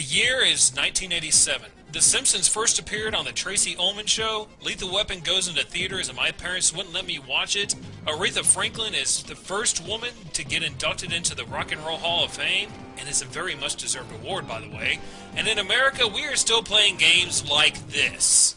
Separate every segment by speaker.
Speaker 1: year is 1987. The Simpsons first appeared on the Tracy Ullman Show. Lethal Weapon goes into theaters and my parents wouldn't let me watch it. Aretha Franklin is the first woman to get inducted into the Rock and Roll Hall of Fame, and it's a very much deserved award, by the way. And in America, we are still playing games like this.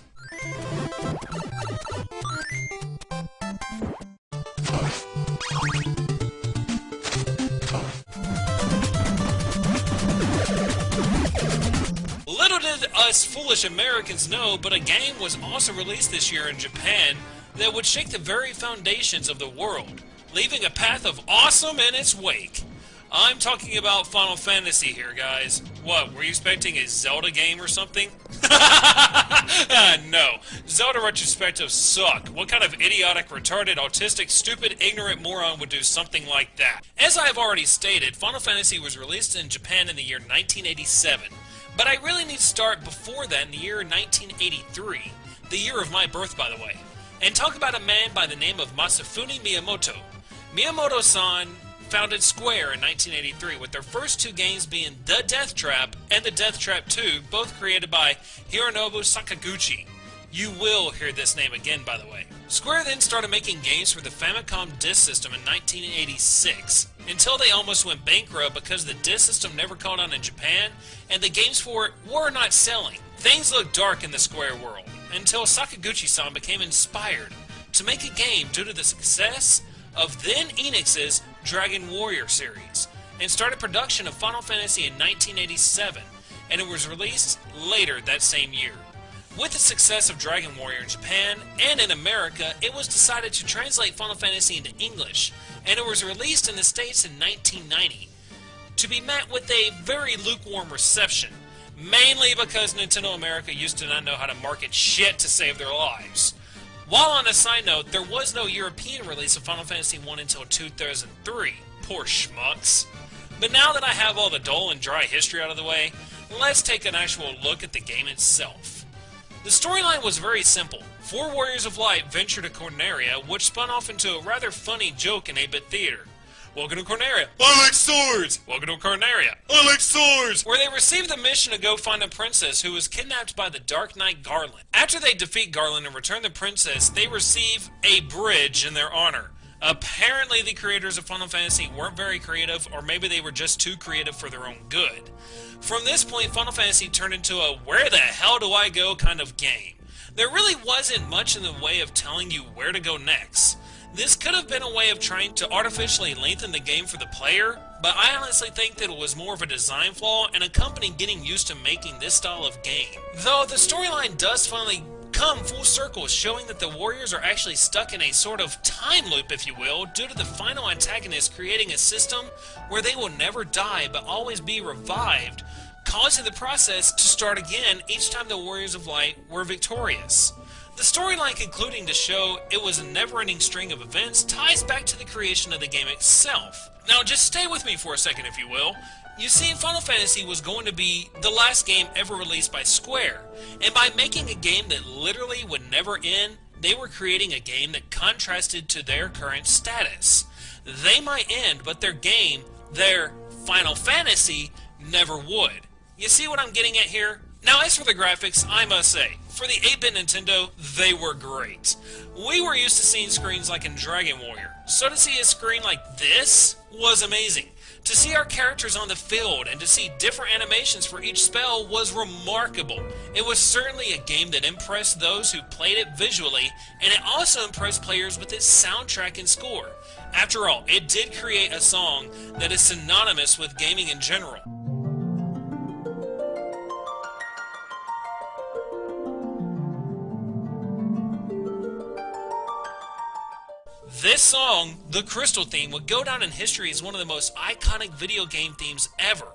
Speaker 1: Little did us foolish Americans know, but a game was also released this year in Japan that would shake the very foundations of the world, leaving a path of awesome in its wake. I'm talking about Final Fantasy here, guys. What, were you expecting a Zelda game or something? No. Zelda Retrospective suck. What kind of idiotic, retarded, autistic, stupid, ignorant moron would do something like that? As I have already stated, Final Fantasy was released in Japan in the year 1987. But I really need to start before that, in the year 1983, the year of my birth, by the way, and talk about a man by the name of Masafune Miyamoto. Miyamoto-san founded Square in 1983, with their first two games being The Death Trap and The Death Trap 2, both created by Hironobu Sakaguchi. You will hear this name again, by the way. Square then started making games for the Famicom Disk System in 1986, until they almost went bankrupt because the disk system never caught on in Japan, and the games for it were not selling. Things looked dark in the Square world, until Sakaguchi-san became inspired to make a game due to the success of then Enix's Dragon Warrior series, and started production of Final Fantasy in 1987, and it was released later that same year. With the success of Dragon Warrior in Japan and in America, it was decided to translate Final Fantasy into English, and it was released in the States in 1990, to be met with a very lukewarm reception, mainly because Nintendo America used to not know how to market shit to save their lives. While on a side note, there was no European release of Final Fantasy I until 2003, poor schmucks. But now that I have all the dull and dry history out of the way, let's take an actual look at the game itself. The storyline was very simple. Four Warriors of Light venture to Corneria, which spun off into a rather funny joke in 8-bit theater. Welcome to Corneria. I like swords! Welcome to Corneria. I like swords! Where they receive the mission to go find a princess who was kidnapped by the Dark Knight Garland. After they defeat Garland and return the princess, they receive a bridge in their honor. Apparently the creators of Final Fantasy weren't very creative, or maybe they were just too creative for their own good. From this point, Final Fantasy turned into a where the hell do I go kind of game. There really wasn't much in the way of telling you where to go next. This could have been a way of trying to artificially lengthen the game for the player, but I honestly think that it was more of a design flaw and a company getting used to making this style of game. Though the storyline does finally come full circle, showing that the warriors are actually stuck in a sort of time loop, if you will, due to the final antagonist creating a system where they will never die but always be revived, causing the process to start again each time the Warriors of Light were victorious. The storyline concluding to show it was a never-ending string of events ties back to the creation of the game itself. Now just stay with me for a second, if you will. You see, Final Fantasy was going to be the last game ever released by Square, and by making a game that literally would never end, they were creating a game that contrasted to their current status. They might end, but their game, their Final Fantasy, never would. You see what I'm getting at here? Now, as for the graphics, I must say, for the 8-bit Nintendo, they were great. We were used to seeing screens like in Dragon Warrior, so to see a screen like this was amazing. To see our characters on the field and to see different animations for each spell was remarkable. It was certainly a game that impressed those who played it visually, and it also impressed players with its soundtrack and score. After all, it did create a song that is synonymous with gaming in general. This song, the Crystal theme, would go down in history as one of the most iconic video game themes ever.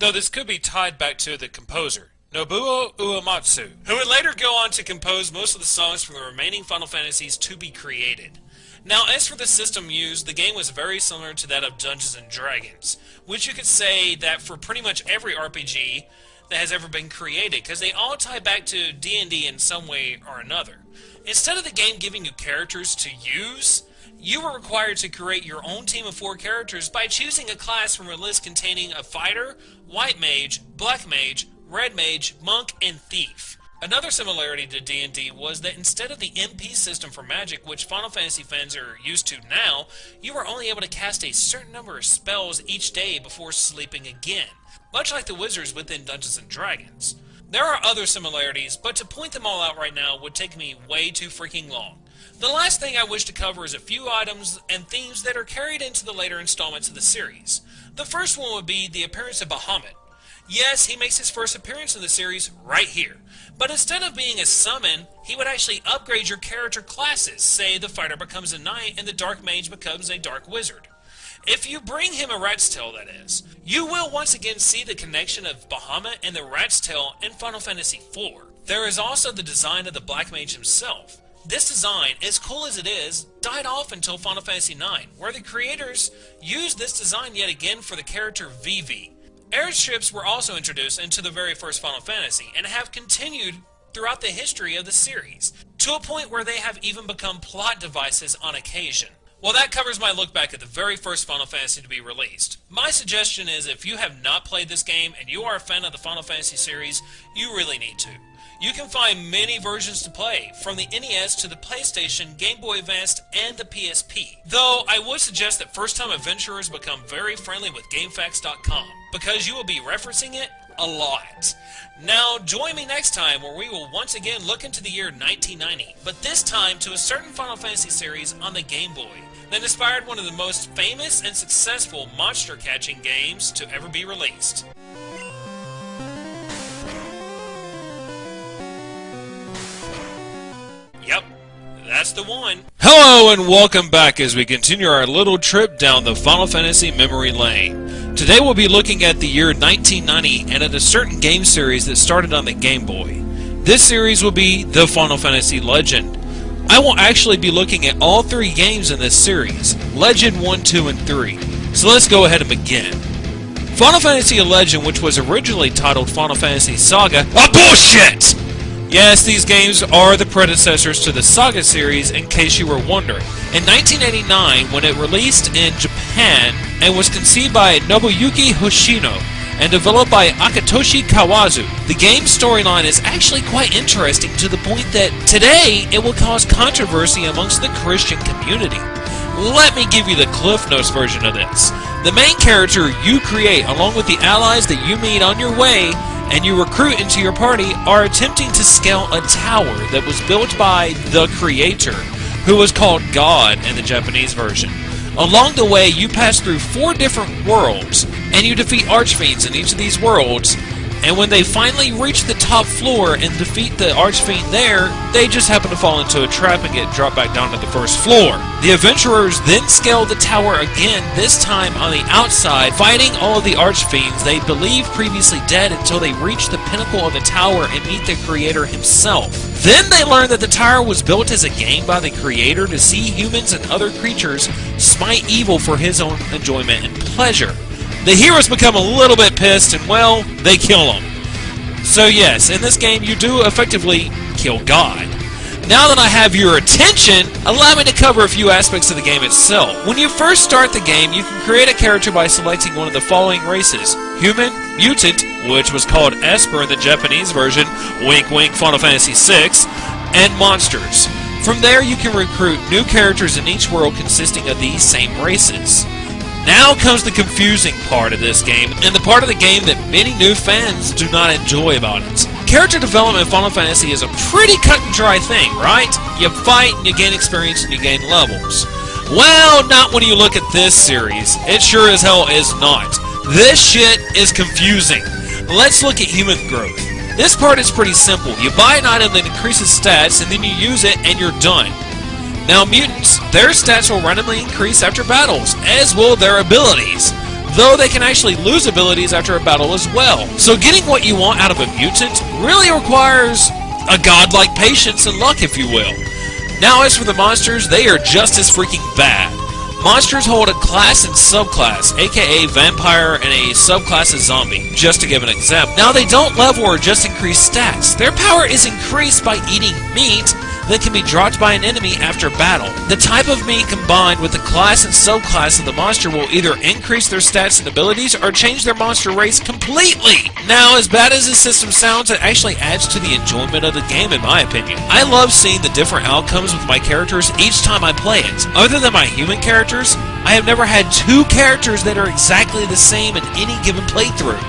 Speaker 1: Though this could be tied back to the composer, Nobuo Uematsu, who would later go on to compose most of the songs from the remaining Final Fantasies to be created. Now, as for the system used, the game was very similar to that of Dungeons & Dragons, which you could say that for pretty much every RPG that has ever been created, because they all tie back to D&D in some way or another. Instead of the game giving you characters to use, you were required to create your own team of 4 characters by choosing a class from a list containing a fighter, white mage, black mage, red mage, monk, and thief. Another similarity to D&D was that instead of the MP system for magic, which Final Fantasy fans are used to now, you were only able to cast a certain number of spells each day before sleeping again, much like the wizards within Dungeons & Dragons. There are other similarities, but to point them all out right now would take me way too freaking long. The last thing I wish to cover is a few items and themes that are carried into the later installments of the series. The first one would be the appearance of Bahamut. Yes, he makes his first appearance in the series right here, but instead of being a summon, he would actually upgrade your character classes. Say the fighter becomes a knight and the dark mage becomes a dark wizard. If you bring him a rat's tail, that is, you will once again see the connection of Bahamut and the rat's tail in Final Fantasy IV. There is also the design of the black mage himself. This design, as cool as it is, died off until Final Fantasy IX, where the creators used this design yet again for the character Vivi. Airships were also introduced into the very first Final Fantasy, and have continued throughout the history of the series, to a point where they have even become plot devices on occasion. Well, that covers my look back at the very first Final Fantasy to be released. My suggestion is if you have not played this game and you are a fan of the Final Fantasy series, you really need to. You can find many versions to play, from the NES to the PlayStation, Game Boy Advance, and the PSP. Though, I would suggest that first-time adventurers become very friendly with GameFAQs.com, because you will be referencing it a lot. Now, join me next time where we will once again look into the year 1990, but this time to a certain Final Fantasy series on the Game Boy that inspired one of the most famous and successful monster-catching games to ever be released. Yep, that's the one. Hello and welcome back as we continue our little trip down the Final Fantasy memory lane. Today we'll be looking at the year 1990 and at a certain game series that started on the Game Boy. This series will be the Final Fantasy Legend. I will actually be looking at all three games in this series, Legend 1, 2, and 3. So let's go ahead and begin. Final Fantasy Legend, which was originally titled Final Fantasy Saga, bullshit! Yes, these games are the predecessors to the Saga series, in case you were wondering. In 1989, when it released in Japan and was conceived by Nobuyuki Hoshino and developed by Akitoshi Kawazu, the game's storyline is actually quite interesting to the point that today it will cause controversy amongst the Christian community. Let me give you the Cliff Notes version of this. The main character you create, along with the allies that you meet on your way and you recruit into your party, are attempting to scale a tower that was built by the creator, who was called God in the Japanese version. Along the way, you pass through 4 different worlds, and you defeat archfiends in each of these worlds, and when they finally reach the top floor and defeat the archfiend there, they just happen to fall into a trap and get dropped back down to the first floor. The adventurers then scale the tower again, this time on the outside, fighting all of the archfiends they believe previously dead until they reach the pinnacle of the tower and meet the creator himself. Then they learn that the tower was built as a game by the creator to see humans and other creatures smite evil for his own enjoyment and pleasure. The heroes become a little bit pissed and, well, they kill him. So yes, in this game you do effectively kill God. Now that I have your attention, allow me to cover a few aspects of the game itself. When you first start the game, you can create a character by selecting one of the following races: Human, Mutant, which was called Esper in the Japanese version, wink wink Final Fantasy VI, and Monsters. From there you can recruit new characters in each world consisting of these same races. Now comes the confusing part of this game, and the part of the game that many new fans do not enjoy about it. Character development in Final Fantasy is a pretty cut and dry thing, right? You fight and you gain experience and you gain levels. Well, not when you look at this series. It sure as hell is not. This shit is confusing. Let's look at human growth. This part is pretty simple. You buy an item that increases stats and then you use it and you're done. Now mutants, their stats will randomly increase after battles, as will their abilities, though they can actually lose abilities after a battle as well. So getting what you want out of a mutant really requires a godlike patience and luck, if you will. Now as for the monsters, they are just as freaking bad. Monsters hold a class and subclass, aka vampire and a subclass of zombie, just to give an example. Now they don't level or just increase stats. Their power is increased by eating meat, that can be dropped by an enemy after battle. The type of meat combined with the class and subclass of the monster will either increase their stats and abilities or change their monster race completely. Now, as bad as this system sounds, it actually adds to the enjoyment of the game in my opinion. I love seeing the different outcomes with my characters each time I play it. Other than my human characters, I have never had two characters that are exactly the same in any given playthrough.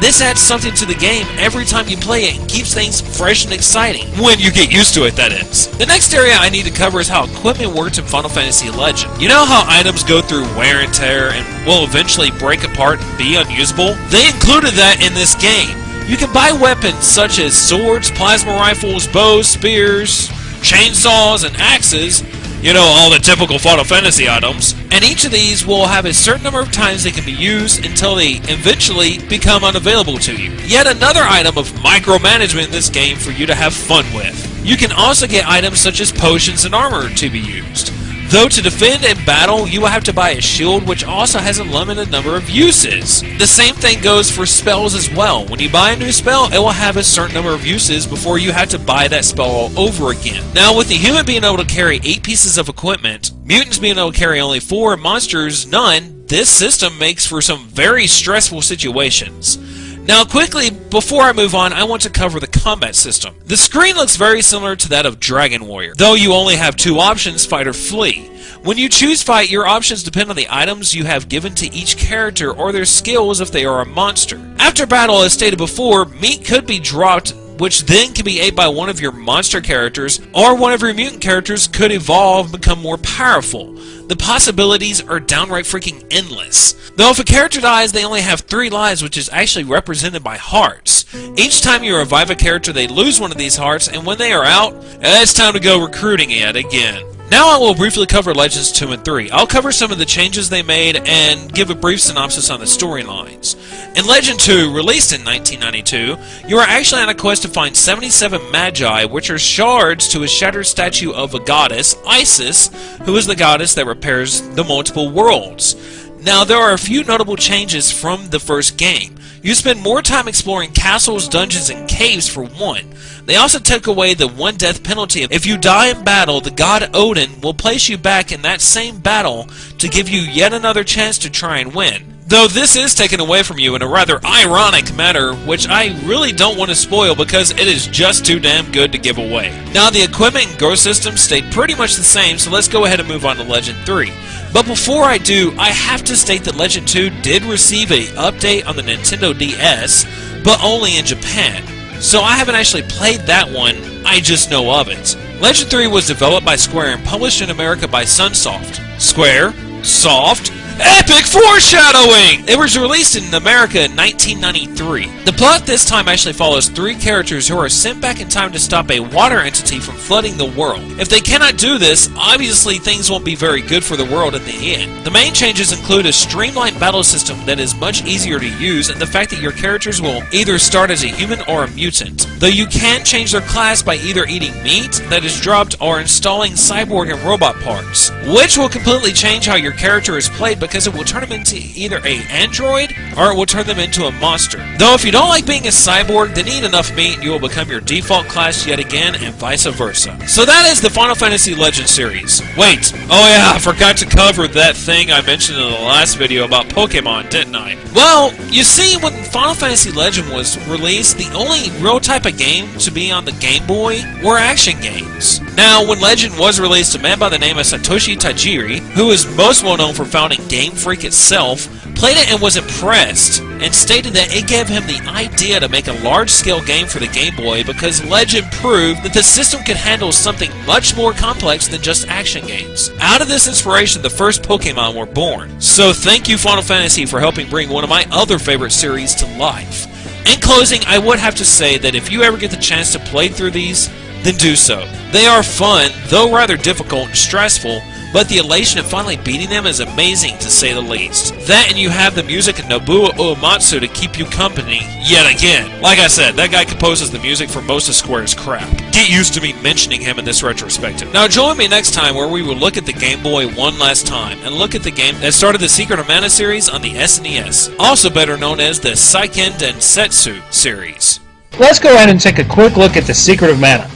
Speaker 1: This adds something to the game every time you play it and keeps things fresh and exciting. When you get used to it, that is. The next area I need to cover is how equipment works in Final Fantasy Legend. You know how items go through wear and tear and will eventually break apart and be unusable? They included that in this game. You can buy weapons such as swords, plasma rifles, bows, spears, chainsaws, and axes. You know, all the typical Final Fantasy items. And each of these will have a certain number of times they can be used until they eventually become unavailable to you. Yet another item of micromanagement in this game for you to have fun with. You can also get items such as potions and armor to be used. Though to defend in battle, you will have to buy a shield which also has a limited number of uses. The same thing goes for spells as well. When you buy a new spell, it will have a certain number of uses before you have to buy that spell all over again. Now, with the human being able to carry 8 pieces of equipment, mutants being able to carry only 4, and monsters none, this system makes for some very stressful situations. Now quickly, before I move on, I want to cover the combat system. The screen looks very similar to that of Dragon Warrior, though you only have 2 options, fight or flee. When you choose fight, your options depend on the items you have given to each character or their skills if they are a monster. After battle, as stated before, meat could be dropped, which then can be ate by one of your monster characters, or one of your mutant characters could evolve and become more powerful. The possibilities are downright freaking endless. Though if a character dies, they only have 3 lives, which is actually represented by hearts. Each time you revive a character, they lose one of these hearts, and when they are out, it's time to go recruiting yet again. Now I will briefly cover Legends 2 and 3. I'll cover some of the changes they made and give a brief synopsis on the storylines. In Legend 2, released in 1992, you are actually on a quest to find 77 Magi, which are shards to a shattered statue of a goddess, Isis, who is the goddess that repairs the multiple worlds. Now, there are a few notable changes from the first game. You spend more time exploring castles, dungeons, and caves for one. They also took away the 1 death penalty. If you die in battle, the god Odin will place you back in that same battle to give you yet another chance to try and win. Though this is taken away from you in a rather ironic manner, which I really don't want to spoil because it is just too damn good to give away. Now, the equipment and growth system stayed pretty much the same, so let's go ahead and move on to Legend 3. But before I do, I have to state that Legend 2 did receive an update on the Nintendo DS, but only in Japan. So I haven't actually played that one, I just know of it. Legend 3 was developed by Square and published in America by Sunsoft. Square? Soft? Epic foreshadowing! It was released in America in 1993. The plot this time actually follows 3 characters who are sent back in time to stop a water entity from flooding the world. If they cannot do this, obviously things won't be very good for the world in the end. The main changes include a streamlined battle system that is much easier to use, and the fact that your characters will either start as a human or a mutant. Though you can change their class by either eating meat that is dropped or installing cyborg and robot parts, which will completely change how your character is played because it will turn them into either an android or it will turn them into a monster. Though if you don't like being a cyborg, then eat enough meat and you will become your default class yet again, and vice versa. So that is the Final Fantasy Legend series. Wait, oh yeah, I forgot to cover that thing I mentioned in the last video about Pokemon, didn't I? Well, you see, when Final Fantasy Legend was released, the only real type of game to be on the Game Boy were action games. Now, when Legend was released, a man by the name of Satoshi Tajiri, who is most well known for founding Game Freak itself, played it and was impressed, and stated that it gave him the idea to make a large-scale game for the Game Boy because Legend proved that the system could handle something much more complex than just action games. Out of this inspiration, the first Pokemon were born. So thank you, Final Fantasy, for helping bring one of my other favorite series to life. In closing, I would have to say that if you ever get the chance to play through these, then do so. They are fun, though rather difficult and stressful, but the elation of finally beating them is amazing to say the least. That and you have the music of Nobuo Uematsu to keep you company yet again. Like I said, that guy composes the music for most of Square's crap. Get used to me mentioning him in this retrospective. Now join me next time where we will look at the Game Boy one last time and look at the game that started the Secret of Mana series on the SNES, also better known as the Seiken Densetsu series.
Speaker 2: Let's go ahead and take a quick look at the Secret of Mana.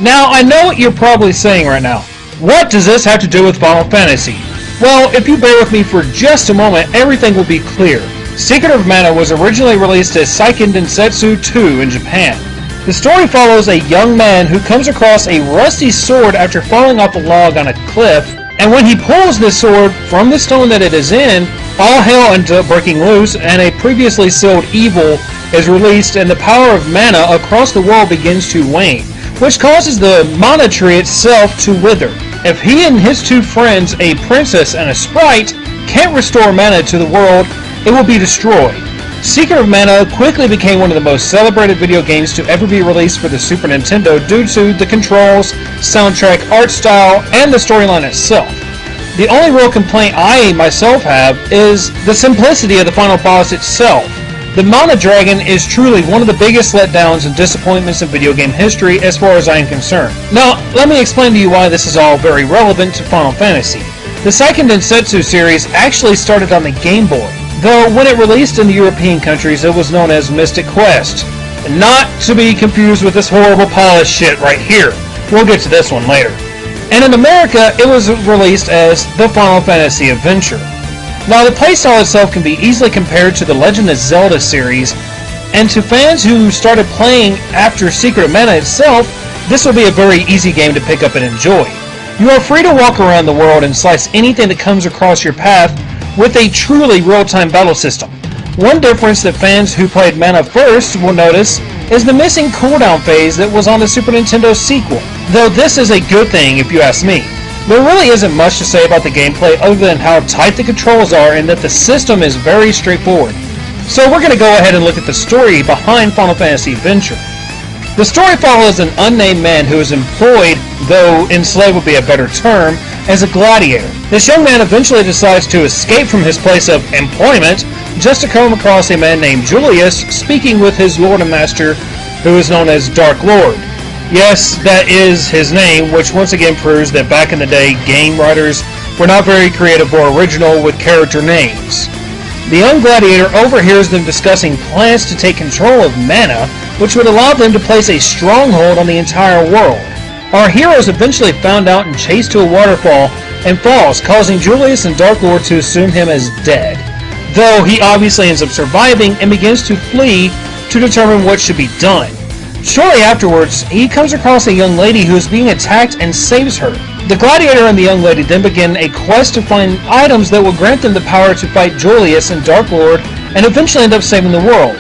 Speaker 2: Now, I know what you're probably saying right now. What does this have to do with Final Fantasy? Well, if you bear with me for just a moment, everything will be clear. Secret of Mana was originally released as Seiken Densetsu 2 in Japan. The story follows a young man who comes across a rusty sword after falling off a log on a cliff, and when he pulls this sword from the stone that it is in, all hell ends up breaking loose, and a previously sealed evil is released, and the power of mana across the world begins to wane, which causes the mana tree itself to wither. If he and his two friends, a princess and a sprite, can't restore mana to the world, it will be destroyed. Secret of Mana quickly became one of the most celebrated video games to ever be released for the Super Nintendo due to the controls, soundtrack, art style, and the storyline itself. The only real complaint I myself have is the simplicity of the final boss itself. The Mana Dragon is truly one of the biggest letdowns and disappointments in video game history as far as I am concerned. Now, let me explain to you why this is all very relevant to Final Fantasy. The Seiken Densetsu series actually started on the Game Boy, though when it released in the European countries it was known as Mystic Quest. Not to be confused with this horrible polished shit right here. We'll get to this one later. And in America it was released as the Final Fantasy Adventure. Now, the playstyle itself can be easily compared to the Legend of Zelda series, and to fans who started playing after Secret of Mana itself, this will be a very easy game to pick up and enjoy. You are free to walk around the world and slice anything that comes across your path with a truly real-time battle system. One difference that fans who played Mana first will notice is the missing cooldown phase that was on the Super Nintendo sequel, though this is a good thing if you ask me. There really isn't much to say about the gameplay other than how tight the controls are and that the system is very straightforward. So we're going to go ahead and look at the story behind Final Fantasy Adventure. The story follows an unnamed man who is employed, though enslaved would be a better term, as a gladiator. This young man eventually decides to escape from his place of employment just to come across a man named Julius speaking with his lord and master, who is known as Dark Lord. Yes, that is his name, which once again proves that back in the day, game writers were not very creative or original with character names. The young gladiator overhears them discussing plans to take control of Mana, which would allow them to place a stronghold on the entire world. Our heroes eventually found out and chased to a waterfall and falls, causing Julius and Dark Lord to assume him as dead, though he obviously ends up surviving and begins to flee to determine what should be done. Shortly afterwards, he comes across a young lady who is being attacked and saves her. The gladiator and the young lady then begin a quest to find items that will grant them the power to fight Julius and Dark Lord and eventually end up saving the world.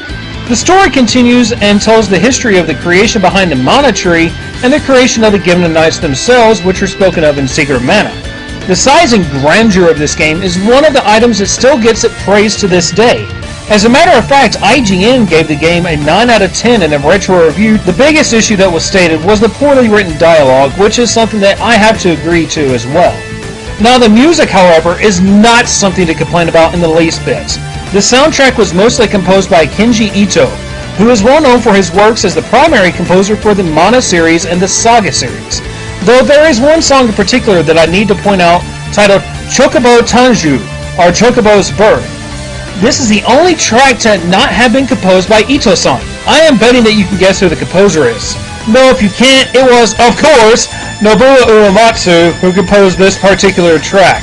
Speaker 2: The story continues and tells the history of the creation behind the Mana Tree and the creation of the Given Knights themselves, which are spoken of in Secret of Mana. The size and grandeur of this game is one of the items that still gets it praised to this day. As a matter of fact, IGN gave the game a 9 out of 10 in a retro review. The biggest issue that was stated was the poorly written dialogue, which is something that I have to agree to as well. Now, the music, however, is not something to complain about in the least bit. The soundtrack was mostly composed by Kenji Ito, who is well known for his works as the primary composer for the Mana series and the Saga series. Though there is one song in particular that I need to point out, titled Chocobo Tanju, or Chocobo's Birth. This is the only track to not have been composed by Ito-san. I am betting that you can guess who the composer is. No, if you can't, it was, of course, Nobuo Uematsu who composed this particular track.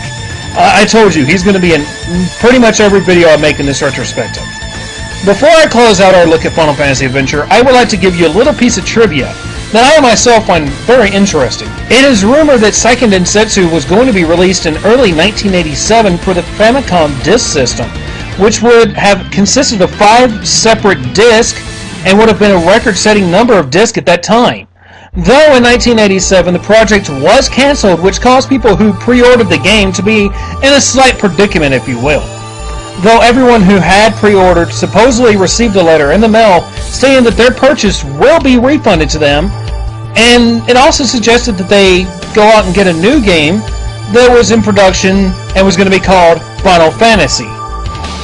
Speaker 2: I told you, he's going to be in pretty much every video I make in this retrospective. Before I close out our look at Final Fantasy Adventure, I would like to give you a little piece of trivia that I myself find very interesting. It is rumored that Seiken Densetsu was going to be released in early 1987 for the Famicom Disk System, which would have consisted of 5 separate discs and would have been a record-setting number of discs at that time. Though in 1987 the project was cancelled, which caused people who pre-ordered the game to be in a slight predicament, if you will. Though everyone who had pre-ordered supposedly received a letter in the mail stating that their purchase will be refunded to them, and it also suggested that they go out and get a new game that was in production and was going to be called Final Fantasy.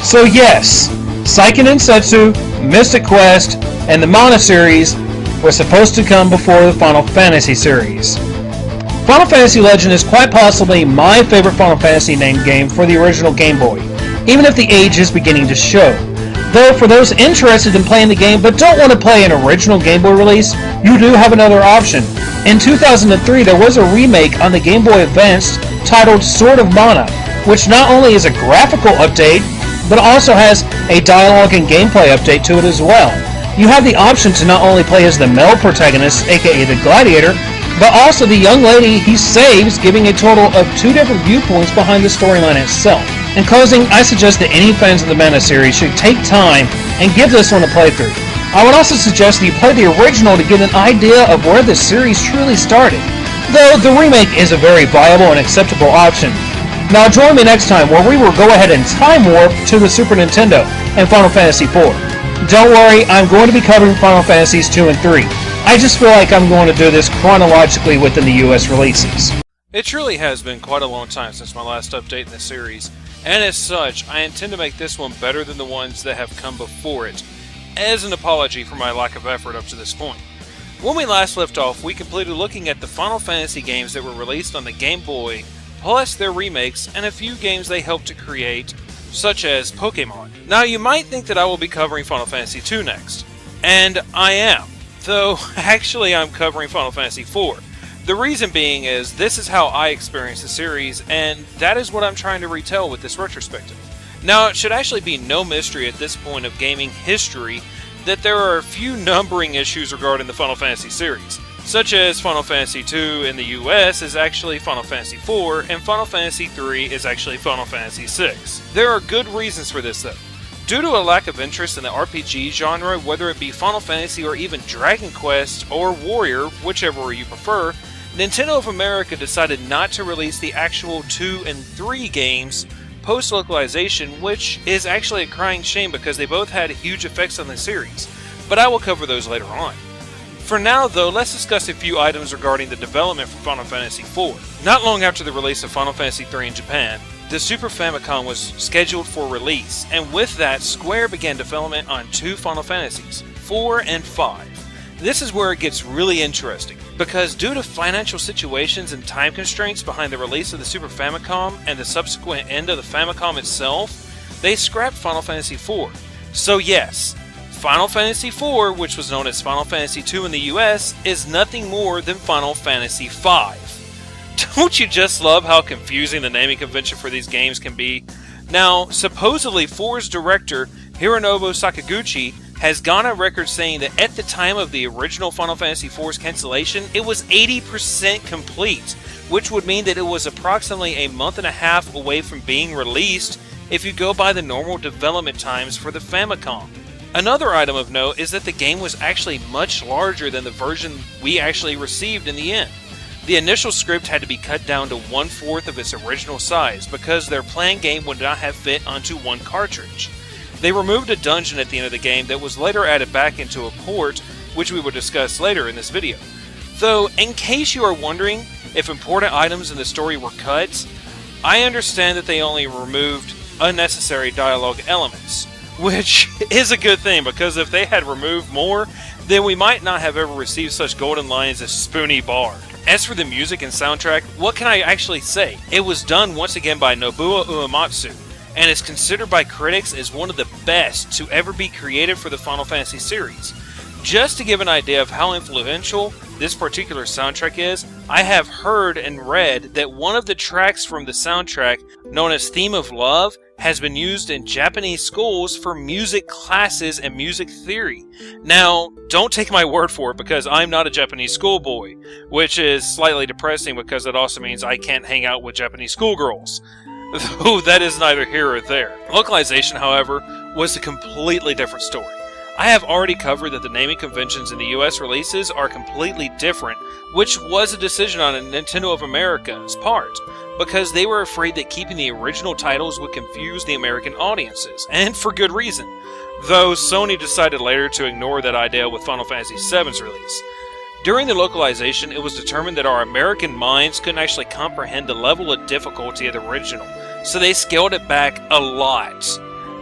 Speaker 2: So yes, Seiken Densetsu, Mystic Quest, and the Mana series were supposed to come before the Final Fantasy series. Final Fantasy Legend is quite possibly my favorite Final Fantasy named game for the original Game Boy, even if the age is beginning to show. Though for those interested in playing the game but don't want to play an original Game Boy release, you do have another option. In 2003, there was a remake on the Game Boy Advance titled Sword of Mana, which not only is a graphical update, but also has a dialogue and gameplay update to it as well. You have the option to not only play as the male protagonist, aka the Gladiator, but also the young lady he saves, giving a total of 2 different viewpoints behind the storyline itself. In closing, I suggest that any fans of the Mana series should take time and give this one a playthrough. I would also suggest that you play the original to get an idea of where the series truly started, though the remake is a very viable and acceptable option. Now join me next time where we will go ahead and time warp to the Super Nintendo and Final Fantasy IV. Don't worry, I'm going to be covering Final Fantasies 2 and 3. I just feel like I'm going to do this chronologically within the US releases.
Speaker 1: It truly has been quite a long time since my last update in the series, and as such, I intend to make this one better than the ones that have come before it, as an apology for my lack of effort up to this point. When we last left off, we completed looking at the Final Fantasy games that were released on the Game Boy, plus their remakes, and a few games they helped to create, such as Pokemon. Now you might think that I will be covering Final Fantasy II next, and I am. Though, actually I'm covering Final Fantasy IV. The reason being is, this is how I experienced the series, and that is what I'm trying to retell with this retrospective. Now, it should actually be no mystery at this point of gaming history that there are a few numbering issues regarding the Final Fantasy series, such as Final Fantasy II in the US is actually Final Fantasy IV, and Final Fantasy III is actually Final Fantasy VI. There are good reasons for this though. Due to a lack of interest in the RPG genre, whether it be Final Fantasy or even Dragon Quest or Warrior, whichever you prefer, Nintendo of America decided not to release the actual 2 and 3 games post-localization, which is actually a crying shame because they both had huge effects on the series, but I will cover those later on. For now though, let's discuss a few items regarding the development for Final Fantasy IV. Not long after the release of Final Fantasy III in Japan, the Super Famicom was scheduled for release, and with that, Square began development on 2 Final Fantasies, 4 and 5. This is where it gets really interesting, because due to financial situations and time constraints behind the release of the Super Famicom and the subsequent end of the Famicom itself, they scrapped Final Fantasy IV. So yes, Final Fantasy IV, which was known as Final Fantasy II in the US, is nothing more than Final Fantasy V. Don't you just love how confusing the naming convention for these games can be? Now, supposedly 4's director, Hironobu Sakaguchi, has gone on record saying that at the time of the original Final Fantasy IV's cancellation, it was 80% complete, which would mean that it was approximately a month and a half away from being released if you go by the normal development times for the Famicom. Another item of note is that the game was actually much larger than the version we actually received in the end. The initial script had to be cut down to 1/4 of its original size because their planned game would not have fit onto one cartridge. They removed a dungeon at the end of the game that was later added back into a port, which we will discuss later in this video. Though, in case you are wondering if important items in the story were cut, I understand that they only removed unnecessary dialogue elements, which is a good thing because if they had removed more, then we might not have ever received such golden lines as Spoony Bard. As for the music and soundtrack, what can I actually say? It was done once again by Nobuo Uematsu, and is considered by critics as one of the best to ever be created for the Final Fantasy series. Just to give an idea of how influential this particular soundtrack is, I have heard and read that one of the tracks from the soundtrack, known as Theme of Love, has been used in Japanese schools for music classes and music theory. Now, don't take my word for it because I'm not a Japanese schoolboy, which is slightly depressing because it also means I can't hang out with Japanese schoolgirls. Though that is neither here or there. Localization, however, was a completely different story. I have already covered that the naming conventions in the US releases are completely different, which was a decision on Nintendo of America's part, because they were afraid that keeping the original titles would confuse the American audiences, and for good reason, though Sony decided later to ignore that idea with Final Fantasy VII's release. During the localization, it was determined that our American minds couldn't actually comprehend the level of difficulty of the original, so they scaled it back a lot.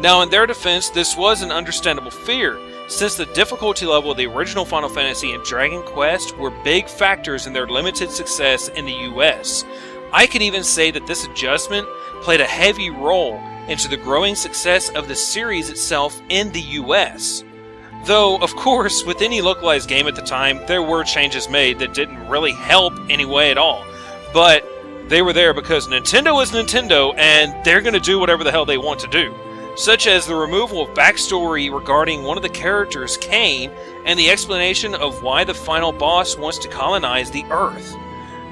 Speaker 1: Now, in their defense, this was an understandable fear, since the difficulty level of the original Final Fantasy and Dragon Quest were big factors in their limited success in the US,
Speaker 3: I could even say that this adjustment played a heavy role into the growing success of the series itself in the US. Though, of course, with any localized game at the time, there were changes made that didn't really help any way at all. But they were there because Nintendo is Nintendo, and they're going to do whatever the hell they want to do. Such as the removal of backstory regarding one of the characters, Cain, and the explanation of why the final boss wants to colonize the Earth.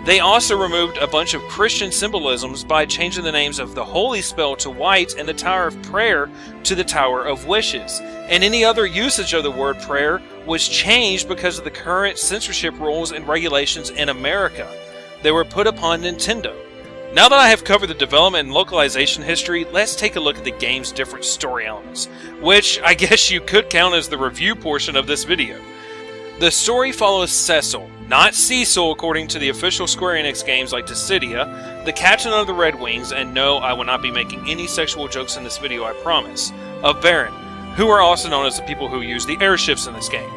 Speaker 3: They also removed a bunch of Christian symbolisms by changing the names of the Holy Spell to white and the Tower of Prayer to the Tower of Wishes. And any other usage of the word prayer was changed because of the current censorship rules and regulations in America. They were put upon Nintendo. Now that I have covered the development and localization history, let's take a look at the game's different story elements, which I guess you could count as the review portion of this video. The story follows Cecil, not Cecil according to the official Square Enix games like Dissidia, the captain of the Red Wings, and no, I will not be making any sexual jokes in this video, I promise, of Baron, who are also known as the people who use the airships in this game,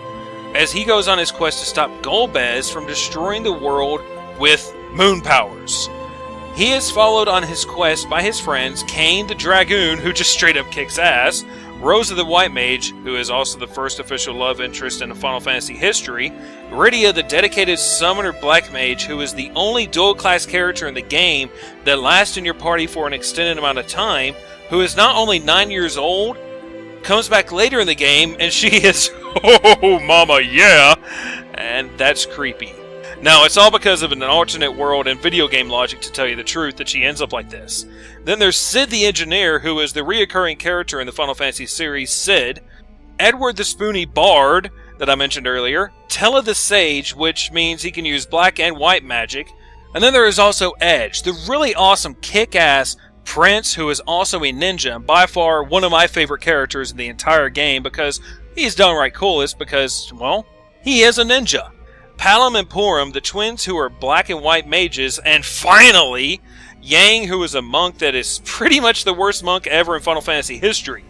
Speaker 3: as he goes on his quest to stop Golbez from destroying the world with moon powers. He is followed on his quest by his friends Cain the Dragoon, who just straight up kicks ass, Rosa the White Mage, who is also the first official love interest in Final Fantasy history, Rydia the dedicated summoner Black Mage, who is the only dual-class character in the game that lasts in your party for an extended amount of time, who is not only 9 years old, comes back later in the game, and she is, oh mama yeah, and that's creepy. Now, it's all because of an alternate world and video game logic, to tell you the truth, that she ends up like this. Then there's Sid the Engineer, who is the reoccurring character in the Final Fantasy series, Sid, Edward the Spoony Bard, that I mentioned earlier, Tella the Sage, which means he can use black and white magic, and then there is also Edge, the really awesome kick-ass Prince, who is also a ninja, and by far one of my favorite characters in the entire game, because he's downright coolest, because, well, he is a ninja. Palom and Purim, the twins who are black and white mages, and finally, Yang, who is a monk that is pretty much the worst monk ever in Final Fantasy history.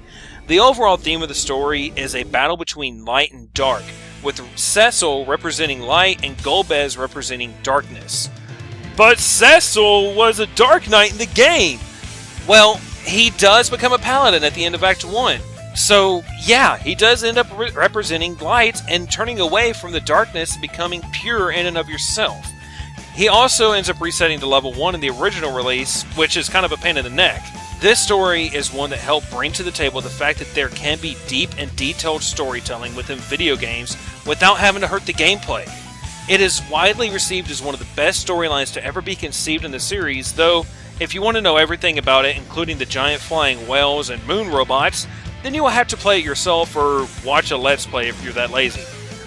Speaker 3: The overall theme of the story is a battle between light and dark, with Cecil representing light and Golbez representing darkness. But Cecil was a Dark Knight in the game! Well, he does become a paladin at the end of Act 1. So, yeah, he does end up representing light and turning away from the darkness and becoming pure in and of yourself. He also ends up resetting to level 1 in the original release, which is kind of a pain in the neck. This story is one that helped bring to the table the fact that there can be deep and detailed storytelling within video games without having to hurt the gameplay. It is widely received as one of the best storylines to ever be conceived in the series, though if you want to know everything about it, including the giant flying whales and moon robots, then you will have to play it yourself or watch a Let's Play if you're that lazy.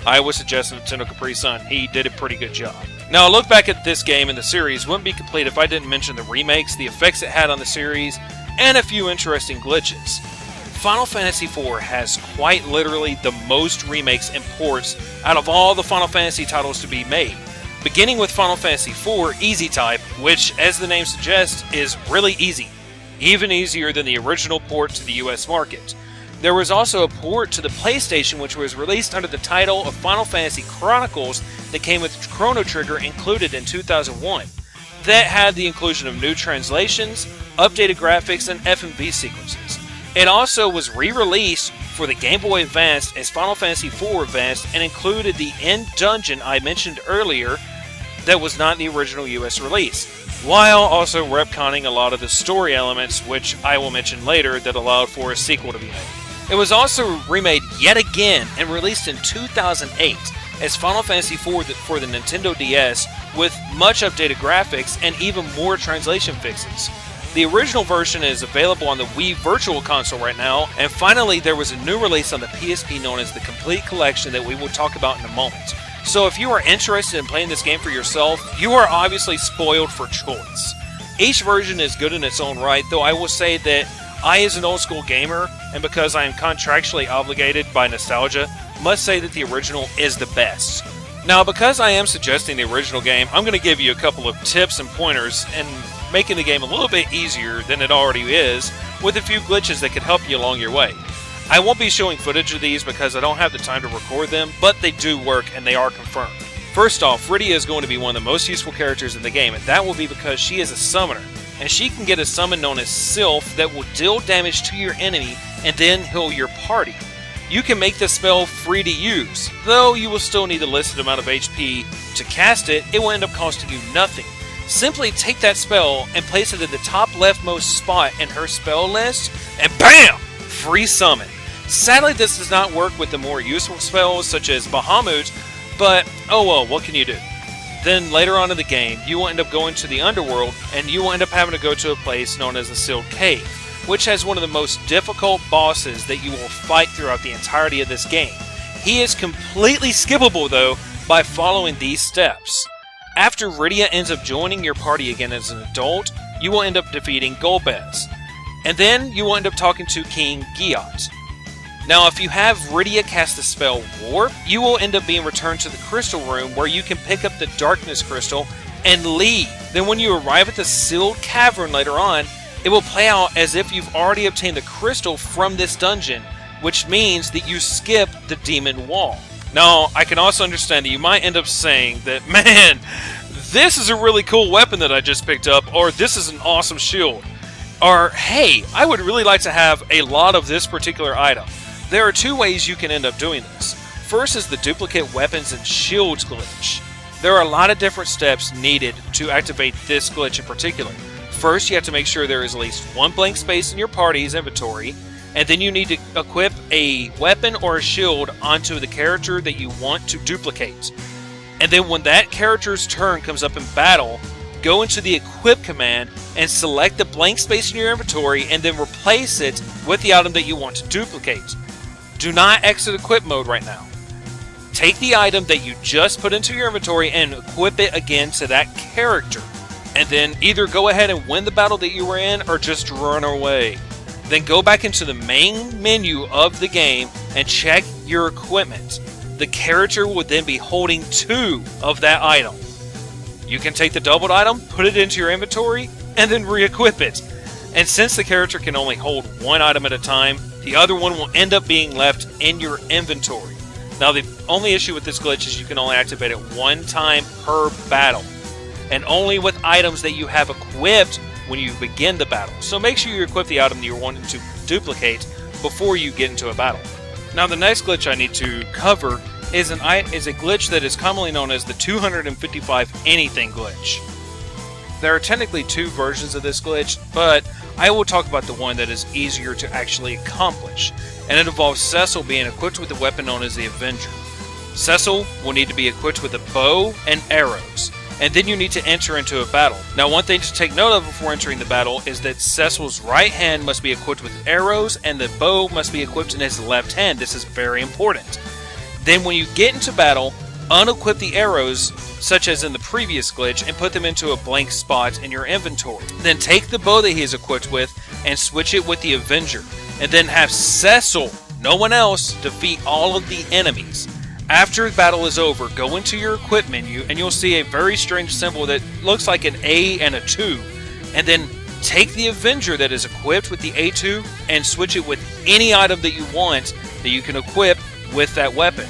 Speaker 3: I would suggest Nintendo Capri Sun. He did a pretty good job. Now, a look back at this game in the series wouldn't be complete if I didn't mention the remakes, the effects it had on the series, and a few interesting glitches. Final Fantasy IV has quite literally the most remakes and ports out of all the Final Fantasy titles to be made. Beginning with Final Fantasy IV Easy Type, which, as the name suggests, is really easy. Even easier than the original port to the US market. There was also a port to the PlayStation which was released under the title of Final Fantasy Chronicles that came with Chrono Trigger included in 2001. That had the inclusion of new translations, updated graphics, and FMV sequences. It also was re-released for the Game Boy Advance as Final Fantasy IV Advanced and included the end dungeon I mentioned earlier that was not in the original US release, while also retconning a lot of the story elements, which I will mention later, that allowed for a sequel to be made. It was also remade yet again and released in 2008 as Final Fantasy IV for the Nintendo DS with much updated graphics and even more translation fixes. The original version is available on the Wii Virtual Console right now, and finally there was a new release on the PSP known as the Complete Collection that we will talk about in a moment. So if you are interested in playing this game for yourself, you are obviously spoiled for choice. Each version is good in its own right, though I will say that I, as an old school gamer, and because I am contractually obligated by nostalgia, must say that the original is the best. Now, because I am suggesting the original game, I'm going to give you a couple of tips and pointers and making the game a little bit easier than it already is, with a few glitches that could help you along your way. I won't be showing footage of these because I don't have the time to record them, but they do work and they are confirmed. First off, Rydia is going to be one of the most useful characters in the game, and that will be because she is a summoner, and she can get a summon known as Sylph that will deal damage to your enemy and then heal your party. You can make this spell free to use, though you will still need a listed amount of HP to cast it. It will end up costing you nothing. Simply take that spell and place it in the top leftmost spot in her spell list, and BAM! Free summon. Sadly, this does not work with the more useful spells such as Bahamut, but oh well, what can you do? Then later on in the game, you will end up going to the underworld, and you will end up having to go to a place known as the Sealed Cave, which has one of the most difficult bosses that you will fight throughout the entirety of this game. He is completely skippable though by following these steps. After Rydia ends up joining your party again as an adult, you will end up defeating Golbez. And then you will end up talking to King Giot. Now if you have Rydia cast the spell Warp, you will end up being returned to the Crystal Room where you can pick up the Darkness Crystal and leave. Then when you arrive at the Sealed Cavern later on, it will play out as if you've already obtained the crystal from this dungeon, which means that you skip the Demon Wall. Now, I can also understand that you might end up saying that, man, this is a really cool weapon that I just picked up, or this is an awesome shield, or hey, I would really like to have a lot of this particular item. There are two ways you can end up doing this. First is the duplicate weapons and shields glitch. There are a lot of different steps needed to activate this glitch in particular. First, you have to make sure there is at least one blank space in your party's inventory, and then you need to equip a weapon or a shield onto the character that you want to duplicate. And then when that character's turn comes up in battle, go into the equip command and select the blank space in your inventory and then replace it with the item that you want to duplicate. Do not exit equip mode right now. Take the item that you just put into your inventory and equip it again to that character. And then either go ahead and win the battle that you were in or just run away. Then go back into the main menu of the game and check your equipment. The character will then be holding 2 of that item. You can take the doubled item, put it into your inventory, and then re-equip it. And since the character can only hold 1 item at a time, the other one will end up being left in your inventory. Now the only issue with this glitch is you can only activate it 1 time per battle, and only with items that you have equipped when you begin the battle. So make sure you equip the item that you're wanting to duplicate before you get into a battle. Now the next glitch I need to cover is a glitch that is commonly known as the 255 anything glitch. There are technically 2 versions of this glitch, but I will talk about the one that is easier to actually accomplish, and it involves Cecil being equipped with a weapon known as the Avenger. Cecil will need to be equipped with a bow and arrows, and then you need to enter into a battle. Now one thing to take note of before entering the battle is that Cecil's right hand must be equipped with arrows and the bow must be equipped in his left hand. This is very important. Then when you get into battle, unequip the arrows, such as in the previous glitch, and put them into a blank spot in your inventory. Then take the bow that he is equipped with and switch it with the Avenger, and then have Cecil, no one else, defeat all of the enemies. After the battle is over, go into your equip menu and you'll see a very strange symbol that looks like an A and a 2, and then take the Avenger that is equipped with the A2 and switch it with any item that you want that you can equip with that weapon.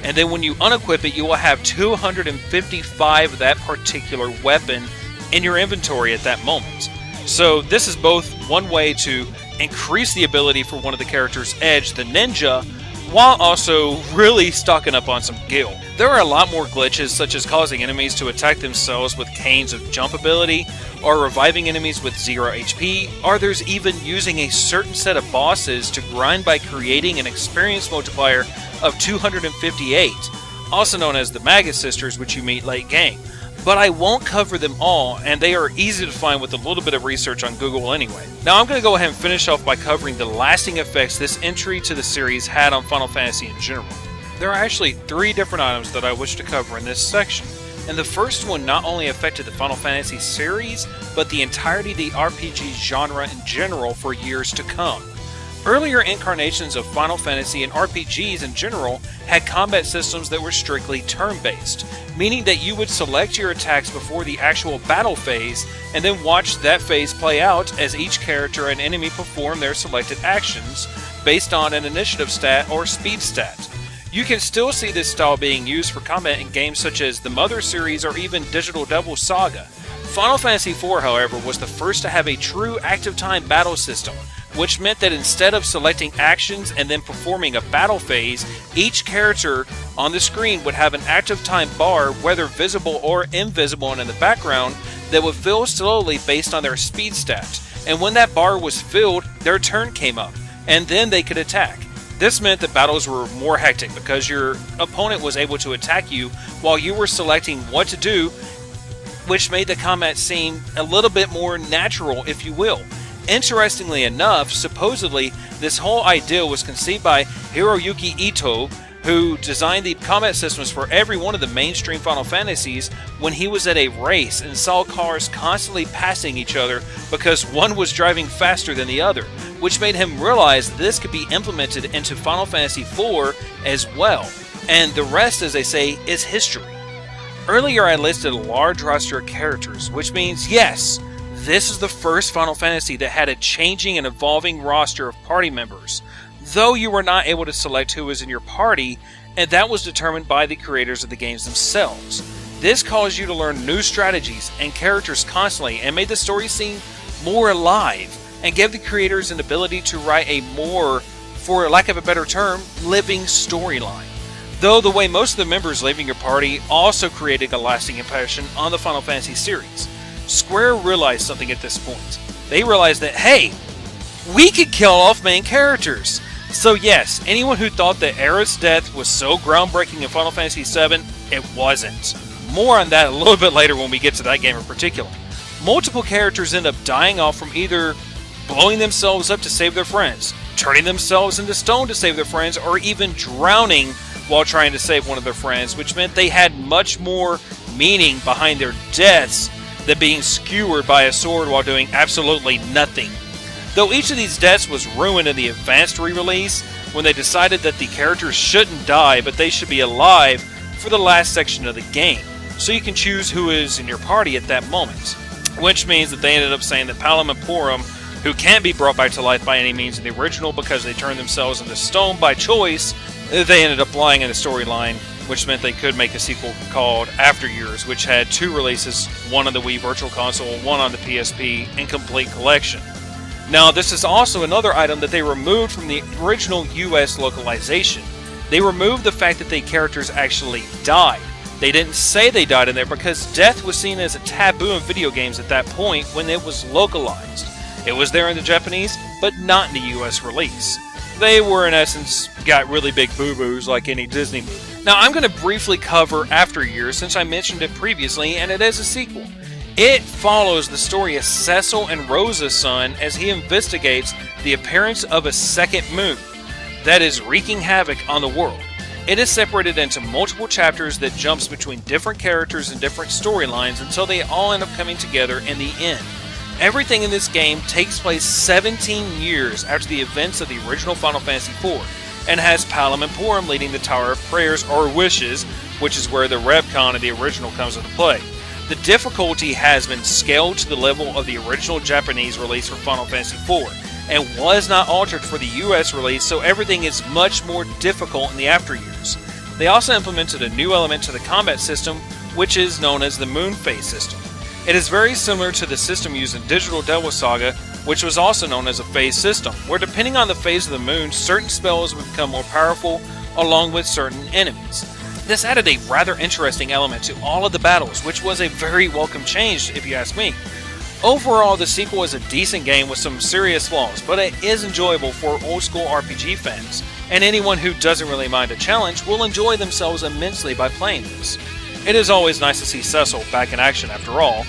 Speaker 3: And then when you unequip it, you will have 255 of that particular weapon in your inventory at that moment. So this is both one way to increase the ability for one of the characters' edge, the ninja, while also really stocking up on some gil. There are a lot more glitches, such as causing enemies to attack themselves with canes of jump ability, or reviving enemies with 0 HP, or there's even using a certain set of bosses to grind by creating an experience multiplier of 258, also known as the Magus Sisters, which you meet late game. But I won't cover them all, and they are easy to find with a little bit of research on Google anyway. Now I'm going to go ahead and finish off by covering the lasting effects this entry to the series had on Final Fantasy in general. There are actually 3 different items that I wish to cover in this section, and the first one not only affected the Final Fantasy series, but the entirety of the RPG genre in general for years to come. Earlier incarnations of Final Fantasy and RPGs in general had combat systems that were strictly turn-based, meaning that you would select your attacks before the actual battle phase, and then watch that phase play out as each character and enemy perform their selected actions based on an initiative stat or speed stat. You can still see this style being used for combat in games such as the Mother series or even Digital Devil Saga. Final Fantasy IV, however, was the first to have a true active time battle system, which meant that instead of selecting actions and then performing a battle phase, each character on the screen would have an active time bar, whether visible or invisible and in the background, that would fill slowly based on their speed stats. And when that bar was filled, their turn came up, and then they could attack. This meant that battles were more hectic because your opponent was able to attack you while you were selecting what to do, which made the combat seem a little bit more natural, if you will. Interestingly enough, supposedly, this whole idea was conceived by Hiroyuki Ito, who designed the combat systems for every one of the mainstream Final Fantasies when he was at a race and saw cars constantly passing each other because one was driving faster than the other, which made him realize this could be implemented into Final Fantasy IV as well. And the rest, as they say, is history. Earlier I listed a large roster of characters, which means yes, this is the first Final Fantasy that had a changing and evolving roster of party members, though you were not able to select who was in your party, and that was determined by the creators of the games themselves. This caused you to learn new strategies and characters constantly and made the story seem more alive, and gave the creators an ability to write a more, for lack of a better term, living storyline. Though the way most of the members leaving your party also created a lasting impression on the Final Fantasy series. Square realized something at this point. They realized that, hey, we could kill off main characters. So yes, anyone who thought that Aerith's death was so groundbreaking in Final Fantasy VII, it wasn't. More on that a little bit later when we get to that game in particular. Multiple characters end up dying off from either blowing themselves up to save their friends, turning themselves into stone to save their friends, or even drowning while trying to save one of their friends, which meant they had much more meaning behind their deaths than being skewered by a sword while doing absolutely nothing. Though each of these deaths was ruined in the advanced re-release, when they decided that the characters shouldn't die, but they should be alive for the last section of the game, so you can choose who is in your party at that moment. Which means that they ended up saying that Palom and Porom, who can't be brought back to life by any means in the original because they turned themselves into stone by choice, they ended up lying in the storyline, which meant they could make a sequel called After Years, which had 2 releases, one on the Wii Virtual Console, one on the PSP, and complete collection. Now, this is also another item that they removed from the original US localization. They removed the fact that the characters actually died. They didn't say they died in there because death was seen as a taboo in video games at that point when it was localized. It was there in the Japanese, but not in the US release. They were, in essence, got really big boo-boos like any Disney movie. Now, I'm going to briefly cover After Years since I mentioned it previously, and it is a sequel. It follows the story of Cecil and Rosa's son as he investigates the appearance of a second moon that is wreaking havoc on the world. It is separated into multiple chapters that jumps between different characters and different storylines until they all end up coming together in the end. Everything in this game takes place 17 years after the events of the original Final Fantasy IV, and has Palom and Porom leading the Tower of Prayers or Wishes, which is where the Revcon of the original comes into play. The difficulty has been scaled to the level of the original Japanese release for Final Fantasy IV, and was not altered for the US release, so everything is much more difficult in the After Years. They also implemented a new element to the combat system, which is known as the Moon Phase system. It is very similar to the system used in Digital Devil Saga, which was also known as a phase system, where depending on the phase of the moon, certain spells would become more powerful along with certain enemies. This added a rather interesting element to all of the battles, which was a very welcome change if you ask me. Overall, the sequel is a decent game with some serious flaws, but it is enjoyable for old school RPG fans, and anyone who doesn't really mind a challenge will enjoy themselves immensely by playing this. It is always nice to see Cecil back in action after all.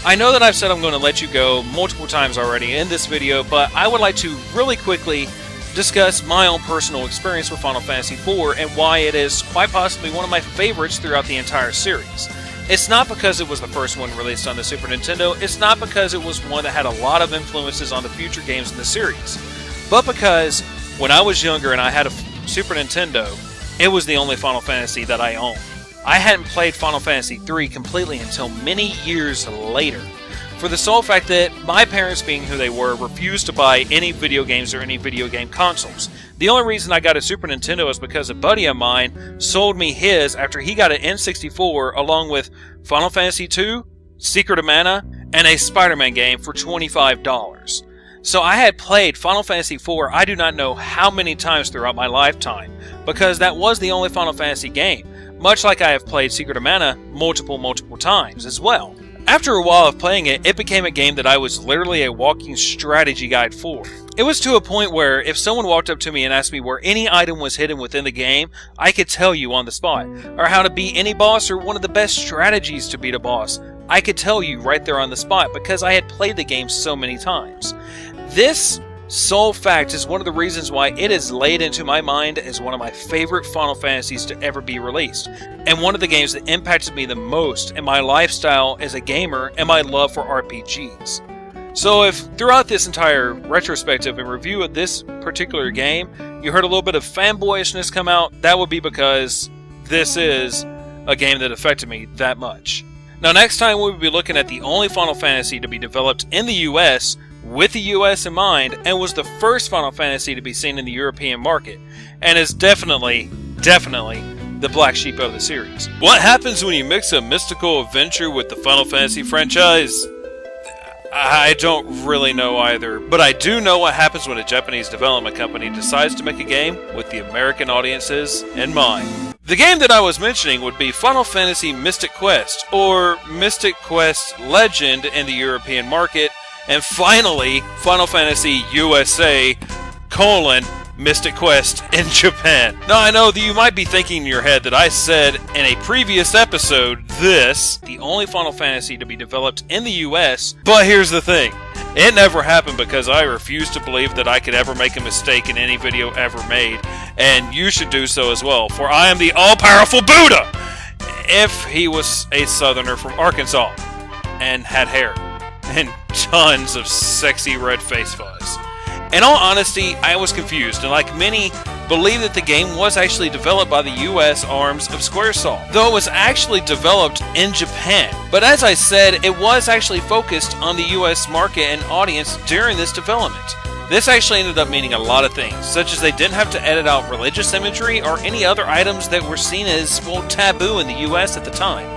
Speaker 3: I know that I've said I'm going to let you go multiple times already in this video, but I would like to really quickly discuss my own personal experience with Final Fantasy IV and why it is quite possibly one of my favorites throughout the entire series. It's not because it was the first one released on the Super Nintendo, it's not because it was one that had a lot of influences on the future games in the series, but because when I was younger and I had a Super Nintendo, it was the only Final Fantasy that I owned. I hadn't played Final Fantasy III completely until many years later, for the sole fact that my parents, being who they were, refused to buy any video games or any video game consoles. The only reason I got a Super Nintendo is because a buddy of mine sold me his after he got an N64 along with Final Fantasy II, Secret of Mana, and a Spider-Man game for $25. So I had played Final Fantasy IV I do not know how many times throughout my lifetime, because that was the only Final Fantasy game, much like I have played Secret of Mana multiple times as well. After a while of playing it, it became a game that I was literally a walking strategy guide for. It was to a point where if someone walked up to me and asked me where any item was hidden within the game, I could tell you on the spot, or how to beat any boss or one of the best strategies to beat a boss. I could tell you right there on the spot because I had played the game so many times. This sole fact is one of the reasons why it is laid into my mind as one of my favorite Final Fantasies to ever be released, and one of the games that impacted me the most in my lifestyle as a gamer and my love for RPGs. So if throughout this entire retrospective and review of this particular game, you heard a little bit of fanboyishness come out, that would be because this is a game that affected me that much. Now next time we will be looking at the only Final Fantasy to be developed in the US with the US in mind, and was the first Final Fantasy to be seen in the European market, and is definitely the black sheep of the series. What happens when you mix a mystical adventure with the Final Fantasy franchise? I don't really know either, but I do know what happens when a Japanese development company decides to make a game with the American audiences in mind. The game that I was mentioning would be Final Fantasy Mystic Quest, or Mystic Quest Legend in the European market, and finally, Final Fantasy USA, Mystic Quest in Japan. Now I know that you might be thinking in your head that I said in a previous episode the only Final Fantasy to be developed in the US, but here's the thing. It never happened because I refuse to believe that I could ever make a mistake in any video ever made, and you should do so as well, for I am the all-powerful Buddha! If he was a southerner from Arkansas, and had hair, and tons of sexy red face fuzz. In all honesty, I was confused, and like many, believed that the game was actually developed by the US arms of Squaresoft, though it was actually developed in Japan. But as I said, it was actually focused on the US market and audience during this development. This actually ended up meaning a lot of things, such as they didn't have to edit out religious imagery or any other items that were seen as, well, taboo in the US at the time.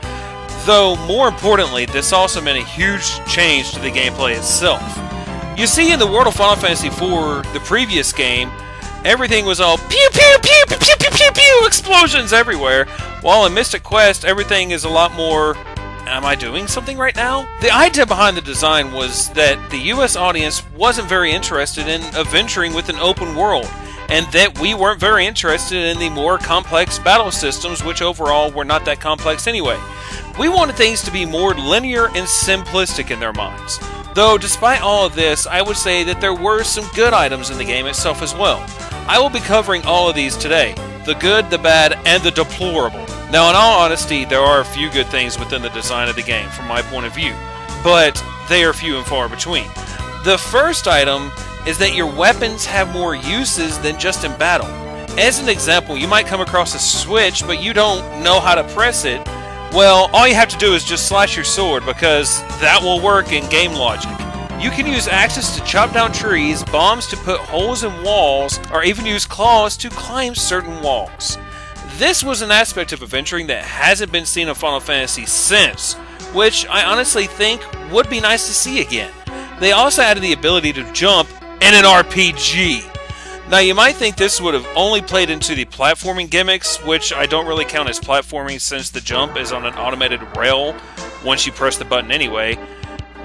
Speaker 3: Though, more importantly, this also meant a huge change to the gameplay itself. You see, in the world of Final Fantasy IV, the previous game, everything was all pew pew pew pew pew pew pew pew explosions everywhere, while in Mystic Quest, everything is a lot more... Am I doing something right now? The idea behind the design was that the US audience wasn't very interested in adventuring with an open world, and that we weren't very interested in the more complex battle systems, which overall were not that complex anyway. We wanted things to be more linear and simplistic in their minds. Though, despite all of this, I would say that there were some good items in the game itself as well. I will be covering all of these today. The good, the bad, and the deplorable. Now, in all honesty, there are a few good things within the design of the game, from my point of view. But they are few and far between. The first item is that your weapons have more uses than just in battle. As an example, you might come across a switch, but you don't know how to press it. Well, all you have to do is just slash your sword, because that will work in game logic. You can use axes to chop down trees, bombs to put holes in walls, or even use claws to climb certain walls. This was an aspect of adventuring that hasn't been seen in Final Fantasy since, which I honestly think would be nice to see again. They also added the ability to jump in an RPG. Now, you might think this would have only played into the platforming gimmicks, which I don't really count as platforming since the jump is on an automated rail once you press the button anyway,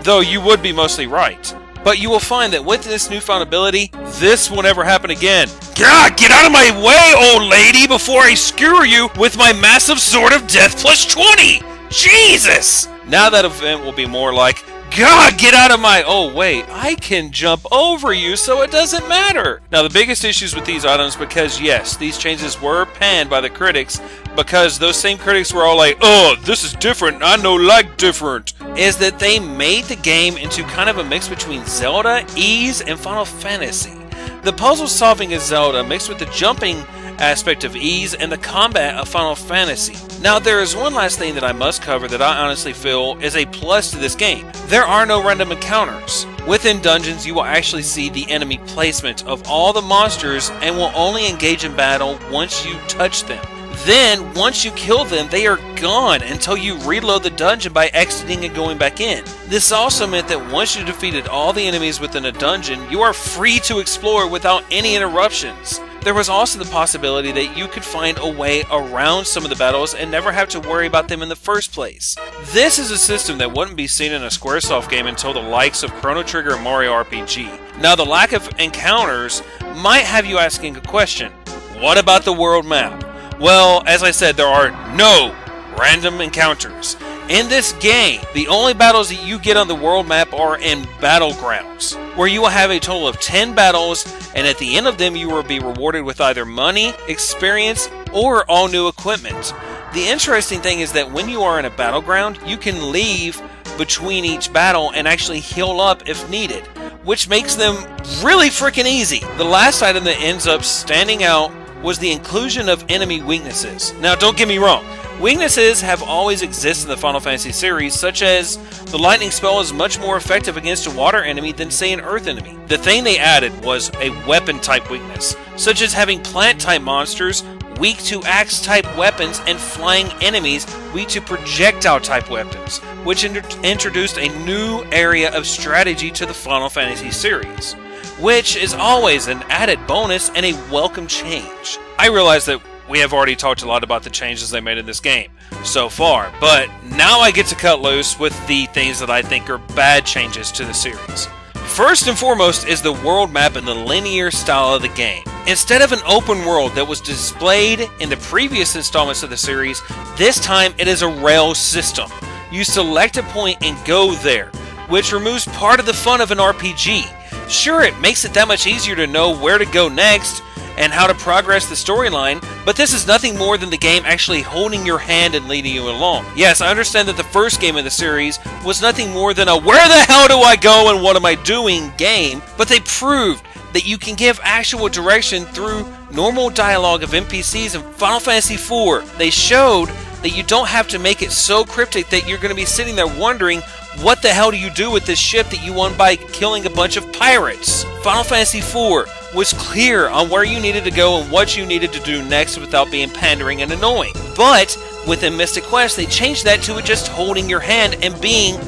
Speaker 3: though you would be mostly right. But you will find that with this newfound ability, this will never happen again. God, get out of my way, old lady, before I skewer you with my massive sword of death plus 20! Jesus! Now that event will be more like, God, get out of my... Oh, wait, I can jump over you, so it doesn't matter. Now, the biggest issues with these items, because yes, these changes were panned by the critics, because those same critics were all like, oh, this is different, I know like different, is that they made the game into kind of a mix between Zelda, Ys, and Final Fantasy. The puzzle solving is Zelda, mixed with the jumping aspect of ease and the combat of Final Fantasy. Now, there is one last thing that I must cover that I honestly feel is a plus to this game. There are no random encounters. Within dungeons, you will actually see the enemy placement of all the monsters and will only engage in battle once you touch them. Then, once you kill them, they are gone until you reload the dungeon by exiting and going back in. This also meant that once you defeated all the enemies within a dungeon, you are free to explore without any interruptions. There was also the possibility that you could find a way around some of the battles and never have to worry about them in the first place. This is a system that wouldn't be seen in a Squaresoft game until the likes of Chrono Trigger and Mario RPG. Now, the lack of encounters might have you asking a question. What about the world map? Well, as I said, there are no random encounters. In this game, the only battles that you get on the world map are in battlegrounds, where you will have a total of 10 battles, and at the end of them you will be rewarded with either money, experience, or all new equipment. The interesting thing is that when you are in a battleground, you can leave between each battle and actually heal up if needed, which makes them really freaking easy. The last item that ends up standing out was the inclusion of enemy weaknesses. Now, don't get me wrong. Weaknesses have always existed in the Final Fantasy series, such as the lightning spell is much more effective against a water enemy than, say, an earth enemy. The thing they added was a weapon type weakness, such as having plant type monsters weak to axe type weapons and flying enemies weak to projectile type weapons, which introduced a new area of strategy to the Final Fantasy series, which is always an added bonus and a welcome change. I realize that we have already talked a lot about the changes they made in this game so far, but now I get to cut loose with the things that I think are bad changes to the series. First and foremost is the world map and the linear style of the game. Instead of an open world that was displayed in the previous installments of the series, this time it is a rail system. You select a point and go there, which removes part of the fun of an RPG. Sure, it makes it that much easier to know where to go next and how to progress the storyline, but this is nothing more than the game actually holding your hand and leading you along. Yes, I understand that the first game in the series was nothing more than a where the hell do I go and what am I doing game, but they proved that you can give actual direction through normal dialogue of NPCs in Final Fantasy IV. They showed that you don't have to make it so cryptic that you're going to be sitting there wondering what the hell do you do with this ship that you won by killing a bunch of pirates. Final Fantasy IV was clear on where you needed to go and what you needed to do next without being pandering and annoying. But within Mystic Quest, they changed that to it just holding your hand and being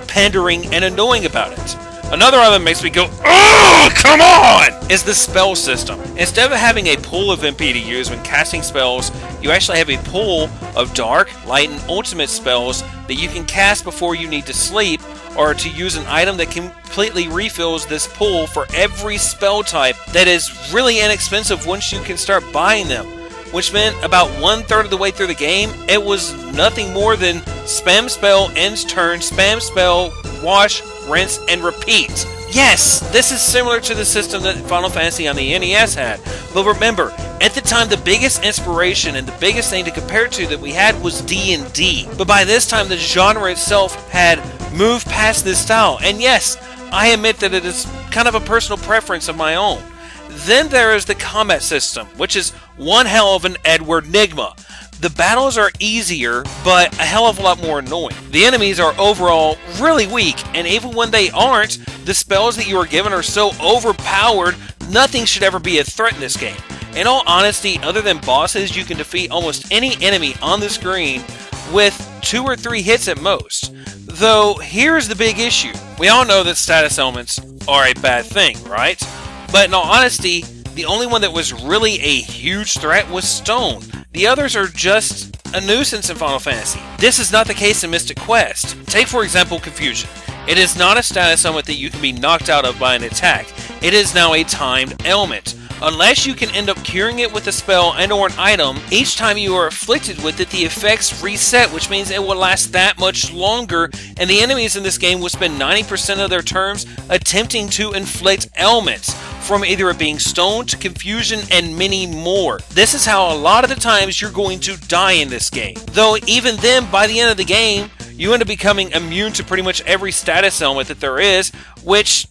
Speaker 3: pandering and annoying about it. Another one that makes me go, oh, come on, is the spell system. Instead of having a pool of MP to use when casting spells, you actually have a pool of dark, light, and ultimate spells that you can cast before you need to sleep, or to use an item that completely refills this pool for every spell type that is really inexpensive once you can start buying them, which meant about 1/3 of the way through the game, it was nothing more than spam spell, ends turn, spam spell, wash, rinse, and repeat. Yes, this is similar to the system that Final Fantasy on the NES had, but remember, at the time the biggest inspiration and the biggest thing to compare it to that we had was D&D, but by this time the genre itself had moved past this style, and yes, I admit that it is kind of a personal preference of my own. Then there is the combat system, which is one hell of an Edward Nigma. The battles are easier, but a hell of a lot more annoying. The enemies are overall really weak, and even when they aren't, the spells that you are given are so overpowered, nothing should ever be a threat in this game. In all honesty, other than bosses, you can defeat almost any enemy on the screen with 2 or 3 hits at most. Though, here's the big issue. We all know that status elements are a bad thing, right? But in all honesty, the only one that was really a huge threat was Stone. The others are just a nuisance in Final Fantasy. This is not the case in Mystic Quest. Take for example Confusion. It is not a status element that you can be knocked out of by an attack. It is now a timed element. Unless you can end up curing it with a spell and or an item, each time you are afflicted with it, the effects reset, which means it will last that much longer, and the enemies in this game will spend 90% of their turns attempting to inflict ailments, from either it being stone to confusion and many more. This is how a lot of the times you're going to die in this game. Though even then, by the end of the game, you end up becoming immune to pretty much every status element that there is, which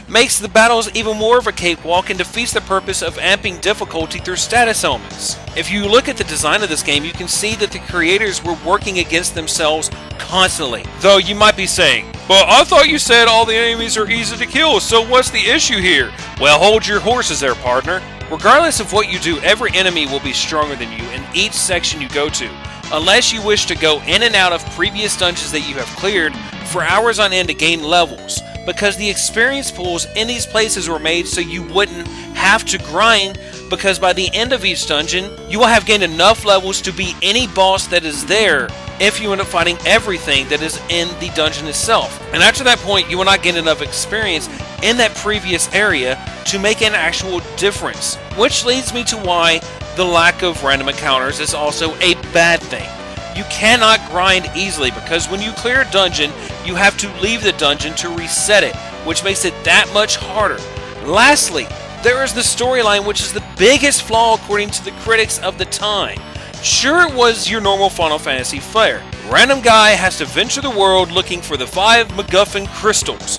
Speaker 3: makes the battles even more of a cakewalk and defeats the purpose of amping difficulty through status elements. If you look at the design of this game, you can see that the creators were working against themselves constantly. Though you might be saying, but I thought you said all the enemies are easy to kill, so what's the issue here? Well, hold your horses there, partner. Regardless of what you do, every enemy will be stronger than you in each section you go to, unless you wish to go in and out of previous dungeons that you have cleared for hours on end to gain levels, because the experience pools in these places were made so you wouldn't have to grind, because by the end of each dungeon, you will have gained enough levels to beat any boss that is there if you end up fighting everything that is in the dungeon itself. And after that point, you will not gain enough experience in that previous area to make an actual difference. Which leads me to why the lack of random encounters is also a bad thing. You cannot grind easily because when you clear a dungeon, you have to leave the dungeon to reset it, which makes it that much harder. Lastly, there is the storyline, which is the biggest flaw according to the critics of the time. Sure, it was your normal Final Fantasy fare. Random guy has to venture the world looking for the 5 MacGuffin crystals.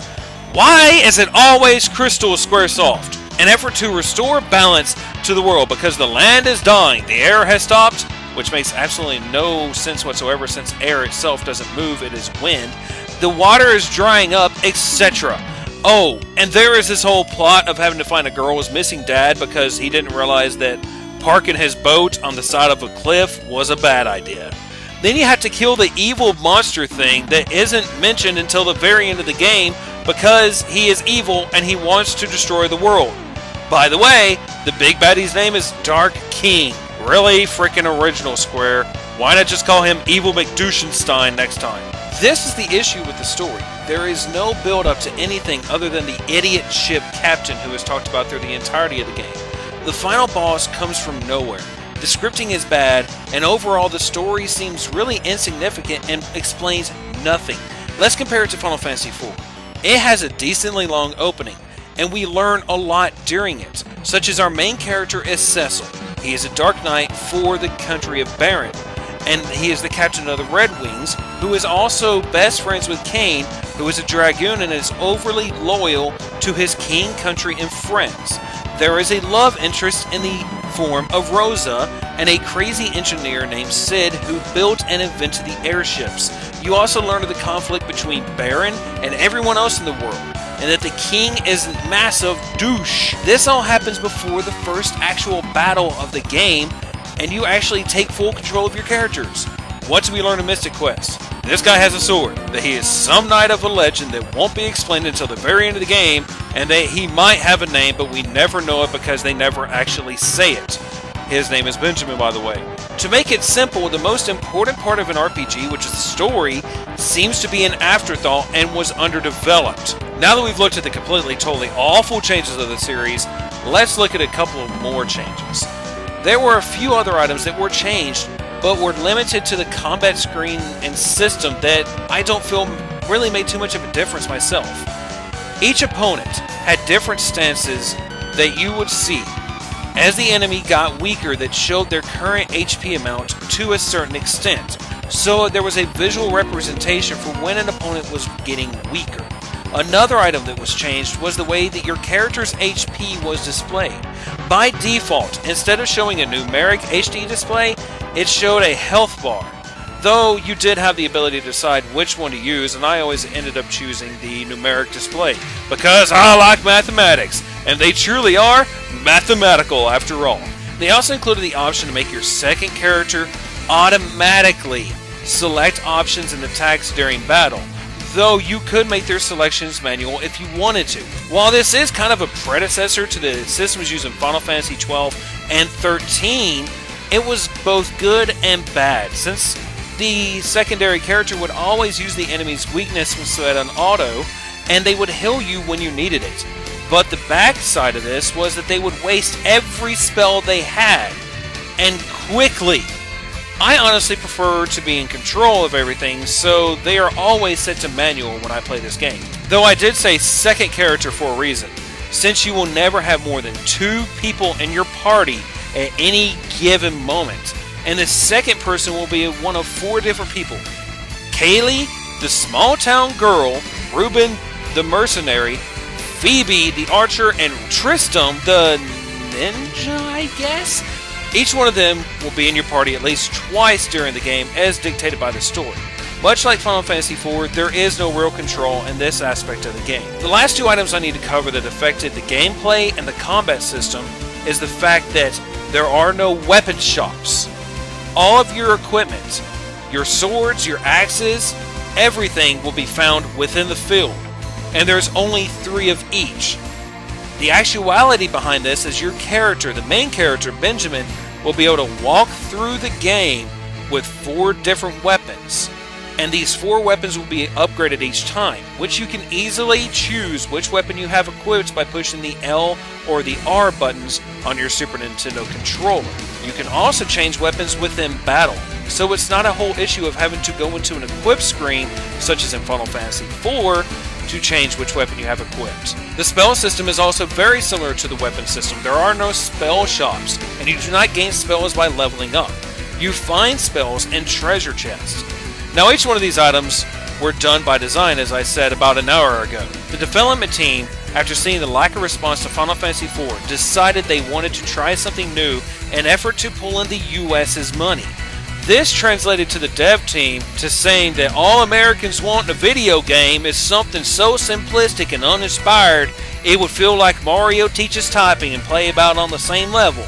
Speaker 3: Why is it always Crystal Squaresoft? An effort to restore balance to the world because the land is dying, the air has stopped, which makes absolutely no sense whatsoever since air itself doesn't move, it is wind. The water is drying up, etc. Oh, and there is this whole plot of having to find a girl's missing dad because he didn't realize that parking his boat on the side of a cliff was a bad idea. Then you have to kill the evil monster thing that isn't mentioned until the very end of the game because he is evil and he wants to destroy the world. By the way, the big baddie's name is Dark King. Really freaking original, Square. Why not just call him Evil McDouchenstein next time? This is the issue with the story. There is no build up to anything other than the idiot ship captain who is talked about through the entirety of the game. The final boss comes from nowhere. The scripting is bad, and overall the story seems really insignificant and explains nothing. Let's compare it to Final Fantasy IV. It has a decently long opening, and we learn a lot during it, such as our main character is Cecil. He is a Dark Knight for the country of Baron, and he is the captain of the Red Wings, who is also best friends with Kain, who is a Dragoon and is overly loyal to his king, country, and friends. There is a love interest in the form of Rosa, and a crazy engineer named Sid who built and invented the airships. You also learn of the conflict between Baron and everyone else in the world, and that the king is a massive douche. This all happens before the first actual battle of the game, and you actually take full control of your characters. What do we learn in Mystic Quest? This guy has a sword, that he is some knight of a legend that won't be explained until the very end of the game, and that he might have a name, but we never know it because they never actually say it. His name is Benjamin, by the way. To make it simple, the most important part of an RPG, which is the story, seems to be an afterthought and was underdeveloped. Now that we've looked at the completely, totally awful changes of the series, let's look at a couple of more changes. There were a few other items that were changed, but were limited to the combat screen and system that I don't feel really made too much of a difference myself. Each opponent had different stances that you would see as the enemy got weaker that showed their current HP amount to a certain extent. So there was a visual representation for when an opponent was getting weaker. Another item that was changed was the way that your character's HP was displayed. By default, instead of showing a numeric HD display, it showed a health bar. Though you did have the ability to decide which one to use, and I always ended up choosing the numeric display because I like mathematics, and they truly are mathematical after all. They also included the option to make your second character automatically select options and attacks during battle, though you could make their selections manual if you wanted to. While this is kind of a predecessor to the systems used in Final Fantasy XII and XIII, it was both good and bad, since the secondary character would always use the enemy's weakness instead on auto, and they would heal you when you needed it. But the backside of this was that they would waste every spell they had, and quickly. I honestly prefer to be in control of everything, so they are always set to manual when I play this game. Though I did say second character for a reason, since you will never have more than 2 people in your party at any given moment, and the second person will be one of 4 different people. Kaylee, the small town girl, Ruben, the mercenary, Phoebe, the archer, and Tristram, the ninja, I guess? Each one of them will be in your party at least twice during the game, as dictated by the story. Much like Final Fantasy IV, there is no real control in this aspect of the game. The last two items I need to cover that affected the gameplay and the combat system is the fact that there are no weapon shops. All of your equipment, your swords, your axes, everything will be found within the field, and there's only 3 of each. The actuality behind this is your character, the main character, Benjamin, will be able to walk through the game with 4 different weapons. And these 4 weapons will be upgraded each time, which you can easily choose which weapon you have equipped by pushing the L or the R buttons on your Super Nintendo controller. You can also change weapons within battle, so it's not a whole issue of having to go into an equip screen, such as in Final Fantasy IV, to change which weapon you have equipped. The spell system is also very similar to the weapon system. There are no spell shops, and you do not gain spells by leveling up. You find spells in treasure chests. Now, each one of these items were done by design, as I said about an hour ago. The development team, after seeing the lack of response to Final Fantasy IV, decided they wanted to try something new in an effort to pull in the US's money. This translated to the dev team to saying that all Americans want in a video game is something so simplistic and uninspired it would feel like Mario teaches typing and play about on the same level.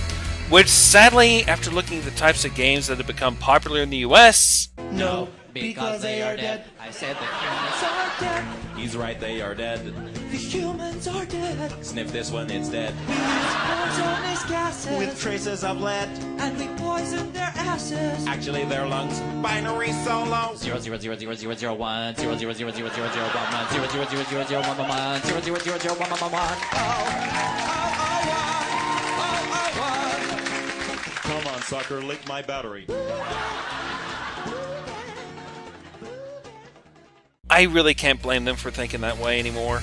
Speaker 3: Which, sadly, after looking at the types of games that have become popular in the US...
Speaker 4: No, because they are dead.
Speaker 5: I said the humans are dead.
Speaker 4: He's right, they are dead.
Speaker 5: The humans are dead.
Speaker 4: Sniff this one, it's dead.
Speaker 5: We use poisonous gases
Speaker 4: With traces of lead.
Speaker 5: and we poison their asses.
Speaker 4: Actually, their lungs. Binary solo.
Speaker 5: 0 0 0 0 0 1 0 0 0 0 0 0 1 1 0 0 0 0 0 1 1 0 0 0 0 1 1 1.
Speaker 4: Come on, sucker, lick my battery.
Speaker 3: I really can't blame them for thinking that way anymore.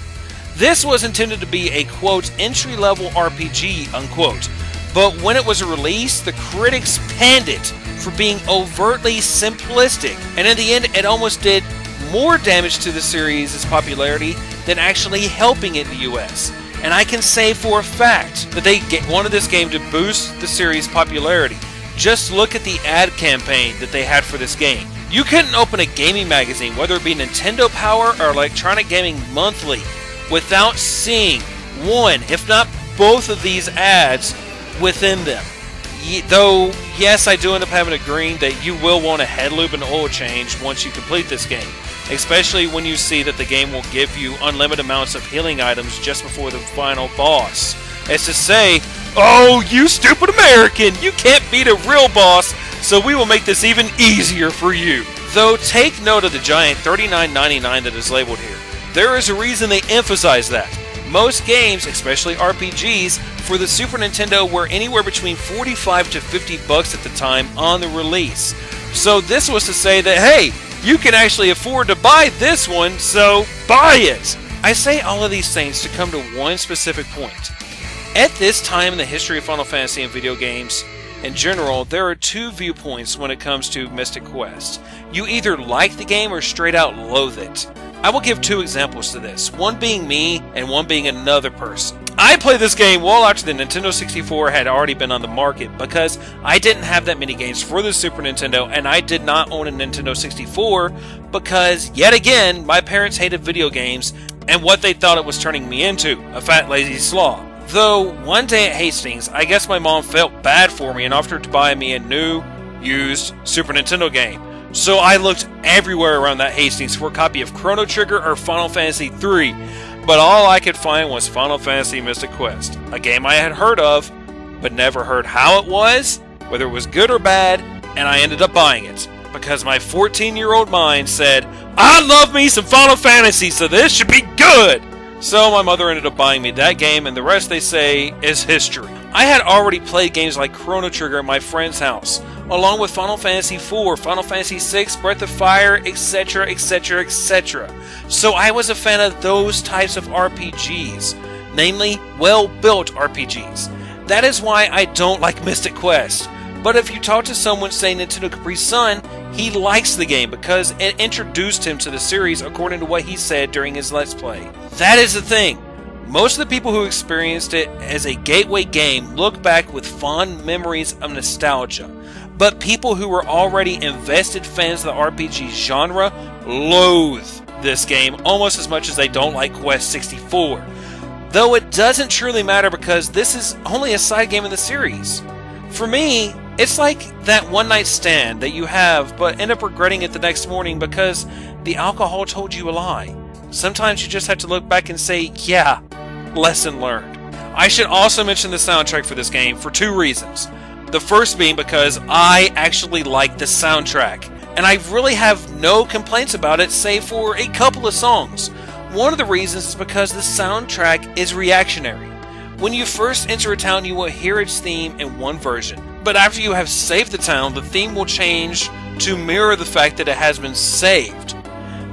Speaker 3: This was intended to be a, quote, entry-level RPG, unquote. But when it was released, the critics panned it for being overtly simplistic. And in the end, it almost did more damage to the series' popularity than actually helping it in the US. And I can say for a fact that they wanted this game to boost the series' popularity. Just look at the ad campaign that they had for this game. You couldn't open a gaming magazine, whether it be Nintendo Power or Electronic Gaming Monthly, without seeing one, if not both of these ads within them. Though, yes, I do end up having agreeing that you will want a head lube and oil change once you complete this game, especially when you see that the game will give you unlimited amounts of healing items just before the final boss. As to say, oh, you stupid American, you can't beat a real boss, so we will make this even easier for you. Though, take note of the giant $39.99 that is labeled here. There is a reason they emphasize that. Most games, especially RPGs, for the Super Nintendo were anywhere between $45 to $50 at the time on the release. So this was to say that, hey, you can actually afford to buy this one, so buy it! I say all of these things to come to one specific point. At this time in the history of Final Fantasy and video games, in general, there are 2 viewpoints when it comes to Mystic Quest. You either like the game or straight out loathe it. I will give 2 examples to this, one being me and one being another person. I played this game well after the Nintendo 64 had already been on the market because I didn't have that many games for the Super Nintendo and I did not own a Nintendo 64 because, yet again, my parents hated video games and what they thought it was turning me into, a fat lazy slob. Though, one day at Hastings, I guess my mom felt bad for me and offered to buy me a new, used Super Nintendo game. So I looked everywhere around that Hastings for a copy of Chrono Trigger or Final Fantasy III, but all I could find was Final Fantasy Mystic Quest, a game I had heard of, but never heard how it was, whether it was good or bad, and I ended up buying it, because my 14-year-old mind said, I love me some Final Fantasy, so this should be good! So my mother ended up buying me that game, and the rest, they say, is history. I had already played games like Chrono Trigger at my friend's house, along with Final Fantasy IV, Final Fantasy VI, Breath of Fire, etc., etc., etc. So I was a fan of those types of RPGs, namely, well-built RPGs. That is why I don't like Mystic Quest. But if you talk to someone, say Nintendo Capri's son, he likes the game because it introduced him to the series according to what he said during his Let's Play. That is the thing. Most of the people who experienced it as a gateway game look back with fond memories of nostalgia, but people who were already invested fans of the RPG genre loathe this game almost as much as they don't like Quest 64. Though it doesn't truly matter because this is only a side game in the series. For me, it's like that one night stand that you have but end up regretting it the next morning because the alcohol told you a lie. Sometimes you just have to look back and say, yeah, lesson learned. I should also mention the soundtrack for this game for two reasons. The first being because I actually like the soundtrack, and I really have no complaints about it save for a couple of songs. One of the reasons is because the soundtrack is reactionary. When you first enter a town, you will hear its theme in one version, but after you have saved the town, the theme will change to mirror the fact that it has been saved.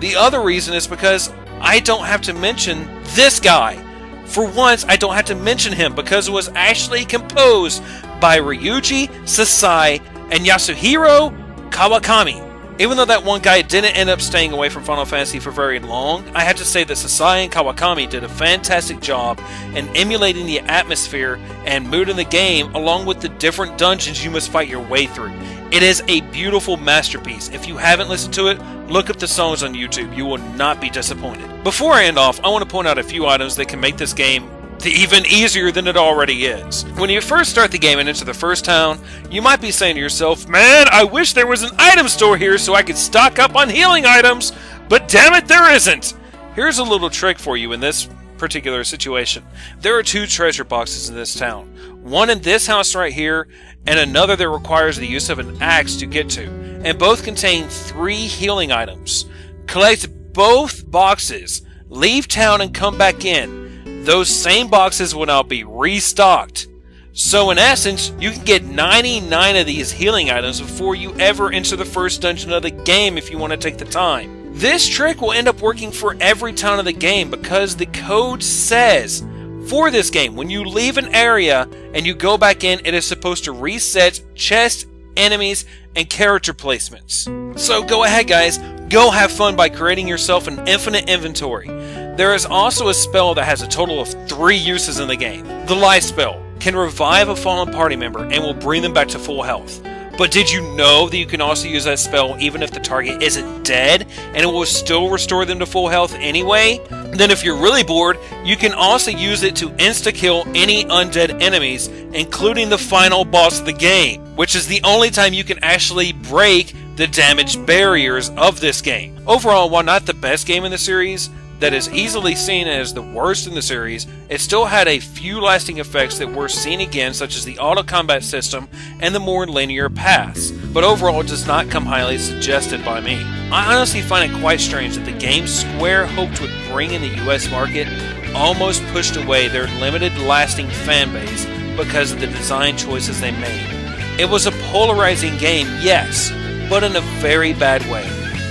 Speaker 3: The other reason is because I don't have to mention this guy. For once, I don't have to mention him because it was actually composed by Ryuji Sasai and Yasuhiro Kawakami. Even though that one guy didn't end up staying away from Final Fantasy for very long, I have to say that Sasai and Kawakami did a fantastic job in emulating the atmosphere and mood in the game along with the different dungeons you must fight your way through. It is a beautiful masterpiece. If you haven't listened to it, look up the songs on YouTube. You will not be disappointed. Before I end off, I want to point out a few items that can make this game even easier than it already is. When you first start the game and enter the first town, you might be saying to yourself, man, I wish there was an item store here so I could stock up on healing items, but damn it, there isn't. Here's a little trick for you in this particular situation. There are two treasure boxes in this town. One in this house right here, and another that requires the use of an axe to get to, and both contain 3 healing items. Collect both boxes, leave town and come back in. Those same boxes will now be restocked. So in essence, you can get 99 of these healing items before you ever enter the first dungeon of the game if you want to take the time. This trick will end up working for every town of the game because the code says for this game, when you leave an area and you go back in, it is supposed to reset chests, enemies, and character placements. So go ahead guys, go have fun by creating yourself an infinite inventory. There is also a spell that has a total of 3 uses in the game. The Life spell can revive a fallen party member and will bring them back to full health. But did you know that you can also use that spell even if the target isn't dead and it will still restore them to full health anyway? Then if you're really bored, you can also use it to insta-kill any undead enemies, including the final boss of the game, which is the only time you can actually break the damage barriers of this game. Overall, while not the best game in the series, that is easily seen as the worst in the series, it still had a few lasting effects that were seen again, such as the auto combat system and the more linear paths, but overall it does not come highly suggested by me. I honestly find it quite strange that the game Square hoped would bring in the US market almost pushed away their limited lasting fan base because of the design choices they made. It was a polarizing game, yes, but in a very bad way.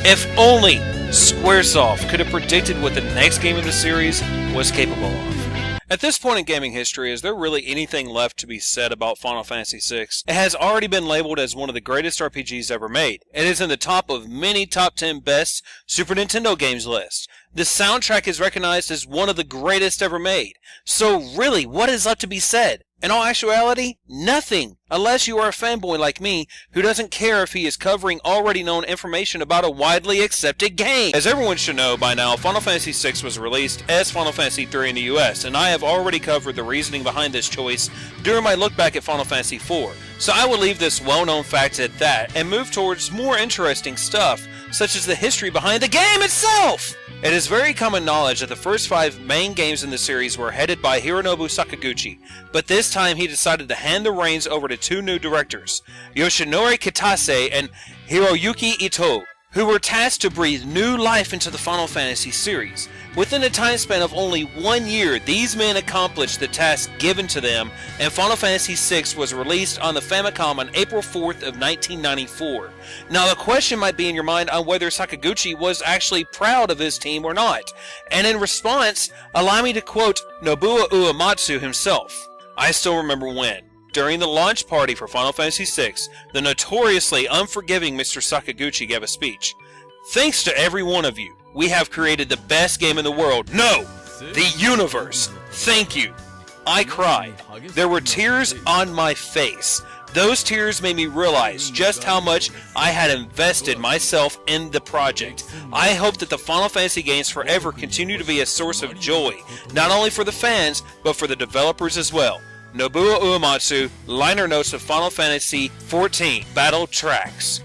Speaker 3: If only Squaresoft could have predicted what the next game in the series was capable of. At this point in gaming history, is there really anything left to be said about Final Fantasy VI? It has already been labeled as one of the greatest RPGs ever made. It is in the top of many top 10 best Super Nintendo games lists. The soundtrack is recognized as one of the greatest ever made. So really, what is left to be said? In all actuality, nothing, unless you are a fanboy like me who doesn't care if he is covering already known information about a widely accepted game. As everyone should know by now, Final Fantasy VI was released as Final Fantasy III in the US, and I have already covered the reasoning behind this choice during my look back at Final Fantasy IV. So I will leave this well-known fact at that and move towards more interesting stuff, such as the history behind the game itself! It is very common knowledge that the first 5 main games in the series were headed by Hironobu Sakaguchi, but this time he decided to hand the reins over to 2 new directors, Yoshinori Kitase and Hiroyuki Ito, who were tasked to breathe new life into the Final Fantasy series. Within a time span of only 1 year, these men accomplished the task given to them, and Final Fantasy VI was released on the Famicom on April 4th of 1994. Now the question might be in your mind on whether Sakaguchi was actually proud of his team or not, and in response, allow me to quote Nobuo Uematsu himself. I still remember when, during the launch party for Final Fantasy VI, the notoriously unforgiving Mr. Sakaguchi gave a speech. Thanks to every one of you, we have created the best game in the world. No! The universe! Thank you. I cried. There were tears on my face. Those tears made me realize just how much I had invested myself in the project. I hope that the Final Fantasy games forever continue to be a source of joy, not only for the fans, but for the developers as well. Nobuo Uematsu, liner notes of Final Fantasy XIV Battle Tracks.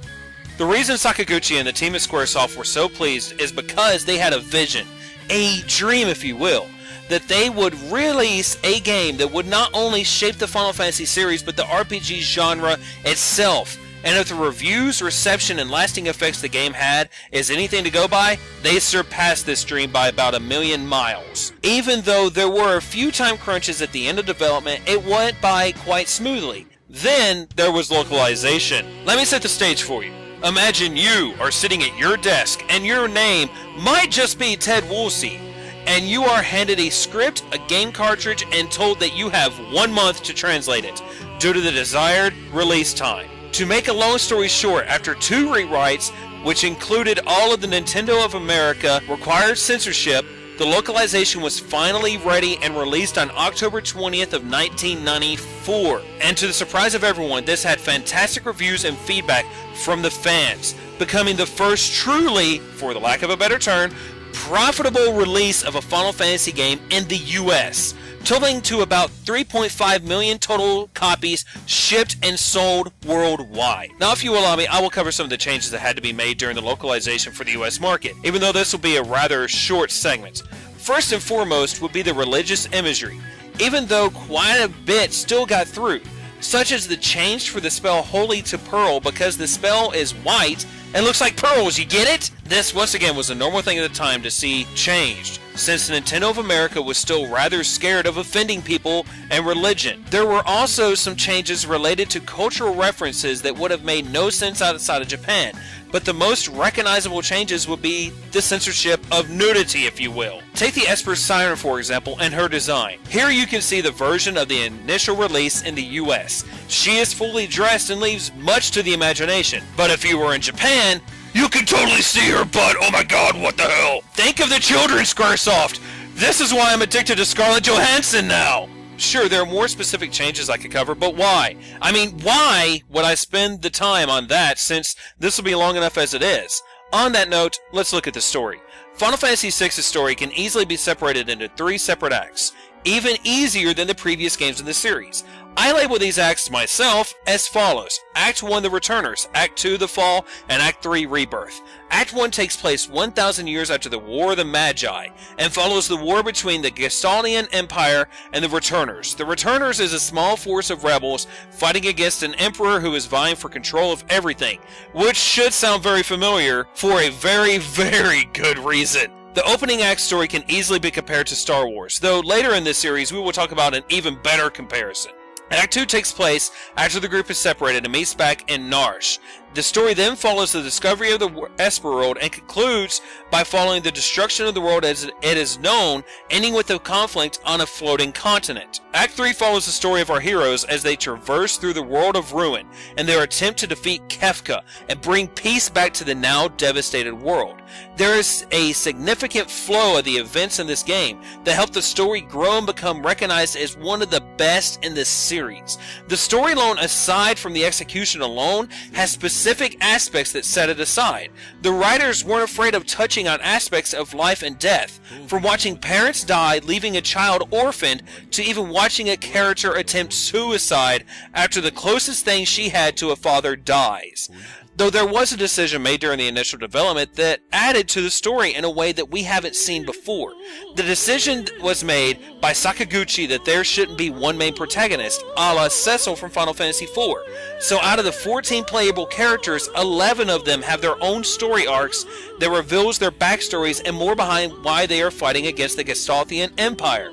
Speaker 3: The reason Sakaguchi and the team at Squaresoft were so pleased is because they had a vision, a dream if you will, that they would release a game that would not only shape the Final Fantasy series, but the RPG genre itself. And if the reviews, reception, and lasting effects the game had is anything to go by, they surpassed this dream by about 1,000,000 miles. Even though there were a few time crunches at the end of development, it went by quite smoothly. Then there was localization. Let me set the stage for you. Imagine you are sitting at your desk and your name might just be Ted Woolsey, and you are handed a script, a game cartridge, and told that you have 1 month to translate it, due to the desired release time. To make a long story short, after 2 rewrites, which included all of the Nintendo of America required censorship, the localization was finally ready and released on October 20th of 1994. And to the surprise of everyone, this had fantastic reviews and feedback from the fans, becoming the first truly, for the lack of a better term, profitable release of a Final Fantasy game in the US, totaling to about 3.5 million total copies shipped and sold worldwide. Now, if you allow me, I will cover some of the changes that had to be made during the localization for the US market, even though this will be a rather short segment. First and foremost would be the religious imagery, even though quite a bit still got through, such as the change for the spell Holy to Pearl because the spell is white and looks like pearls, you get it? This, once again, was a normal thing at the time to see changed, since Nintendo of America was still rather scared of offending people and religion. There were also some changes related to cultural references that would have made no sense outside of Japan, but the most recognizable changes would be the censorship of nudity, if you will. Take the Esper Siren, for example, and her design. Here you can see the version of the initial release in the US. She is fully dressed and leaves much to the imagination, but if you were in Japan, you can totally see her butt. Oh my god, what the hell? Think of the children, Squaresoft! This is why I'm addicted to Scarlett Johansson now! Sure, there are more specific changes I could cover, but why? I mean, why would I spend the time on that since this will be long enough as it is? On that note, let's look at the story. Final Fantasy VI's story can easily be separated into 3 separate acts, even easier than the previous games in the series. I label these acts myself as follows. Act 1, The Returners, Act 2, The Fall, and Act 3, Rebirth. Act 1 takes place 1,000 years after the War of the Magi, and follows the war between the Gestaltian Empire and the Returners. The Returners is a small force of rebels fighting against an emperor who is vying for control of everything, which should sound very familiar for a very, very good reason. The opening act story can easily be compared to Star Wars, though later in this series we will talk about an even better comparison. Act 2 takes place after the group is separated and meets back in Narsh. The story then follows the discovery of the Esper world and concludes by following the destruction of the world as it is known, ending with a conflict on a floating continent. Act 3 follows the story of our heroes as they traverse through the world of ruin and their attempt to defeat Kefka and bring peace back to the now devastated world. There is a significant flow of the events in this game that help the story grow and become recognized as one of the best in this series. The story alone, aside from the execution alone, has specific aspects that set it aside. The writers weren't afraid of touching on aspects of life and death, from watching parents die, leaving a child orphaned, to even watching a character attempt suicide after the closest thing she had to a father dies. Though there was a decision made during the initial development that added to the story in a way that we haven't seen before. The decision was made by Sakaguchi that there shouldn't be one main protagonist, a la Cecil from Final Fantasy IV. So out of the 14 playable characters, 11 of them have their own story arcs that reveals their backstories and more behind why they are fighting against the Gestaltian Empire.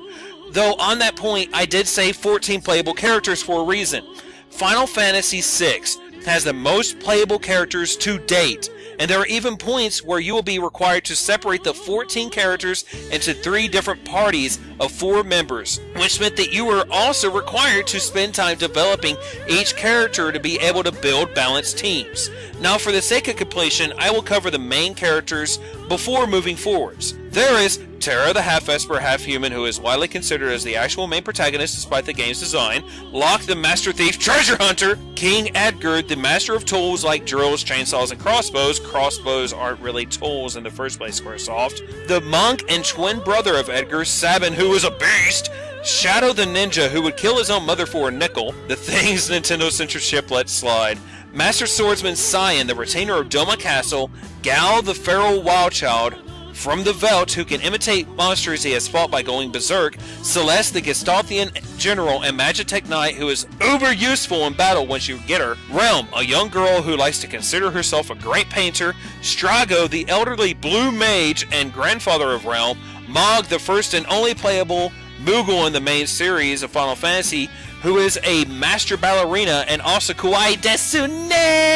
Speaker 3: Though on that point, I did say 14 playable characters for a reason. Final Fantasy VI has the most playable characters to date, and there are even points where you will be required to separate the 14 characters into 3 different parties of 4 members, which meant that you were also required to spend time developing each character to be able to build balanced teams. Now, for the sake of completion, I will cover the main characters before moving forwards. There is Terra, the half-Esper, half-human, who is widely considered as the actual main protagonist despite the game's design. Locke, the master thief, treasure hunter. King Edgard, the master of tools like drills, chainsaws, and crossbows. Crossbows aren't really tools in the first place, Squaresoft. The monk and twin brother of Edgar, Sabin, who is a beast. Shadow the ninja, who would kill his own mother for a nickel. The Thing's Nintendo censorship let slide. Master swordsman Cyan, the retainer of Doma Castle. Gal, the feral wild child from the Veld, who can imitate monsters he has fought by going berserk. Celeste, the Gestaltian general and Magitech knight, who is uber useful in battle once you get her. Realm, a young girl who likes to consider herself a great painter. Strago, the elderly blue mage and grandfather of Realm. Mog, the first and only playable Moogle in the main series of Final Fantasy, who is a master ballerina and also kawaii desuneki.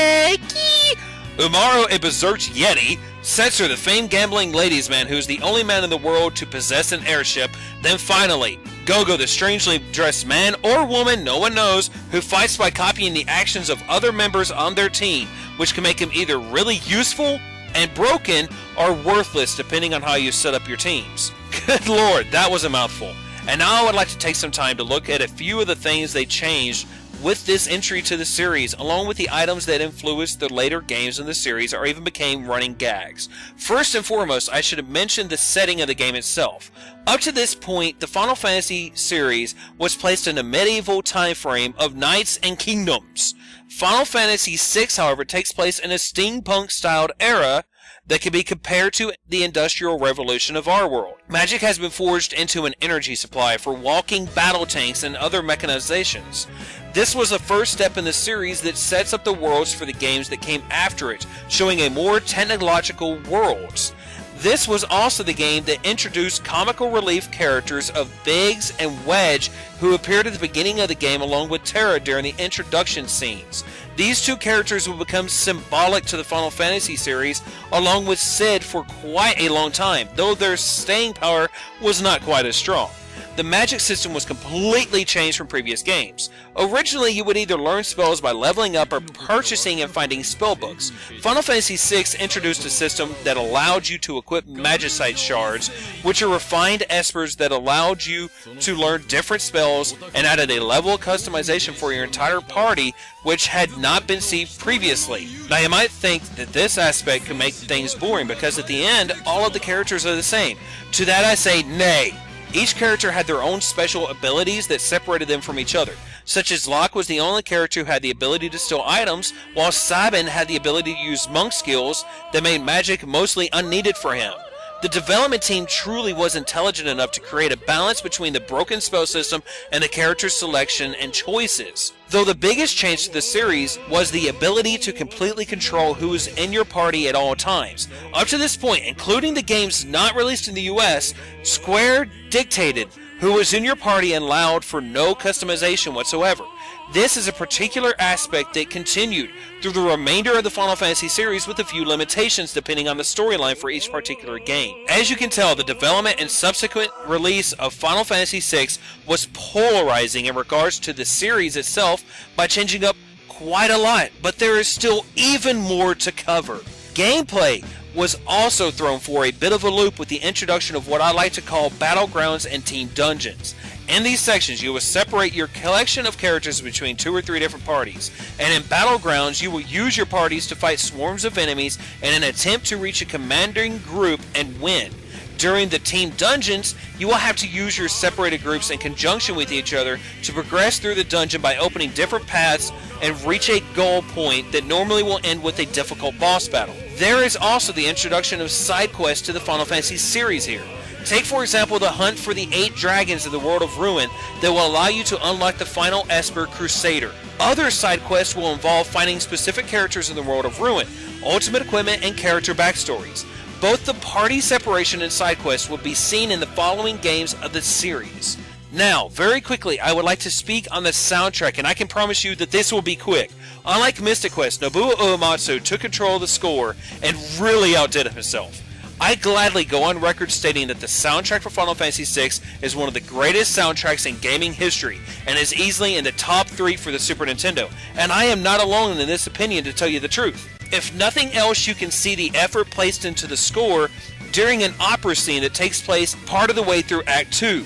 Speaker 3: Umaru, a berserk yeti. Setzer, the famed gambling ladies man, who is the only man in the world to possess an airship. Then finally, Gogo, the strangely dressed man or woman, no one knows, who fights by copying the actions of other members on their team, which can make him either really useful and broken or worthless depending on how you set up your teams. Good lord, that was a mouthful. And now I would like to take some time to look at a few of the things they changed with this entry to the series, along with the items that influenced the later games in the series or even became running gags. First and foremost, I should have mentioned the setting of the game itself. Up to this point, the Final Fantasy series was placed in a medieval time frame of knights and kingdoms. Final Fantasy VI, however, takes place in a steampunk-styled era that can be compared to the Industrial Revolution of our world. Magic has been forged into an energy supply for walking battle tanks and other mechanizations. This was the first step in the series that sets up the worlds for the games that came after it, showing a more technological worlds. This was also the game that introduced comical relief characters of Biggs and Wedge, who appeared at the beginning of the game along with Terra during the introduction scenes. These two characters will become symbolic to the Final Fantasy series, along with Sid for quite a long time, though their staying power was not quite as strong. The magic system was completely changed from previous games. Originally, you would either learn spells by leveling up or purchasing and finding spell books. Final Fantasy VI introduced a system that allowed you to equip magicite shards, which are refined espers that allowed you to learn different spells and added a level of customization for your entire party, which had not been seen previously. Now, you might think that this aspect could make things boring because at the end, all of the characters are the same. To that I say nay. Each character had their own special abilities that separated them from each other, such as Locke was the only character who had the ability to steal items, while Sabin had the ability to use monk skills that made magic mostly unneeded for him. The development team truly was intelligent enough to create a balance between the broken spell system and the character selection and choices. Though the biggest change to the series was the ability to completely control who is in your party at all times. Up to this point, including the games not released in the US, Square dictated who was in your party and allowed for no customization whatsoever. This is a particular aspect that continued through the remainder of the Final Fantasy series with a few limitations depending on the storyline for each particular game. As you can tell, the development and subsequent release of Final Fantasy VI was polarizing in regards to the series itself by changing up quite a lot, but there is still even more to cover. Gameplay was also thrown for a bit of a loop with the introduction of what I like to call battlegrounds and team dungeons. In these sections, you will separate your collection of characters between 2 or 3 different parties, and in battlegrounds, you will use your parties to fight swarms of enemies in an attempt to reach a commanding group and win. During the team dungeons, you will have to use your separated groups in conjunction with each other to progress through the dungeon by opening different paths and reach a goal point that normally will end with a difficult boss battle. There is also the introduction of side quests to the Final Fantasy series here. Take for example the hunt for the 8 dragons of the World of Ruin that will allow you to unlock the final Esper Crusader. Other side quests will involve finding specific characters in the World of Ruin, ultimate equipment, and character backstories. Both the party separation and side quests will be seen in the following games of the series. Now, very quickly, I would like to speak on the soundtrack, and I can promise you that this will be quick. Unlike Mystic Quest, Nobuo Uematsu took control of the score and really outdid himself. I gladly go on record stating that the soundtrack for Final Fantasy VI is one of the greatest soundtracks in gaming history and is easily in the top 3 for the Super Nintendo, and I am not alone in this opinion, to tell you the truth. If nothing else, you can see the effort placed into the score during an opera scene that takes place part of the way through Act 2.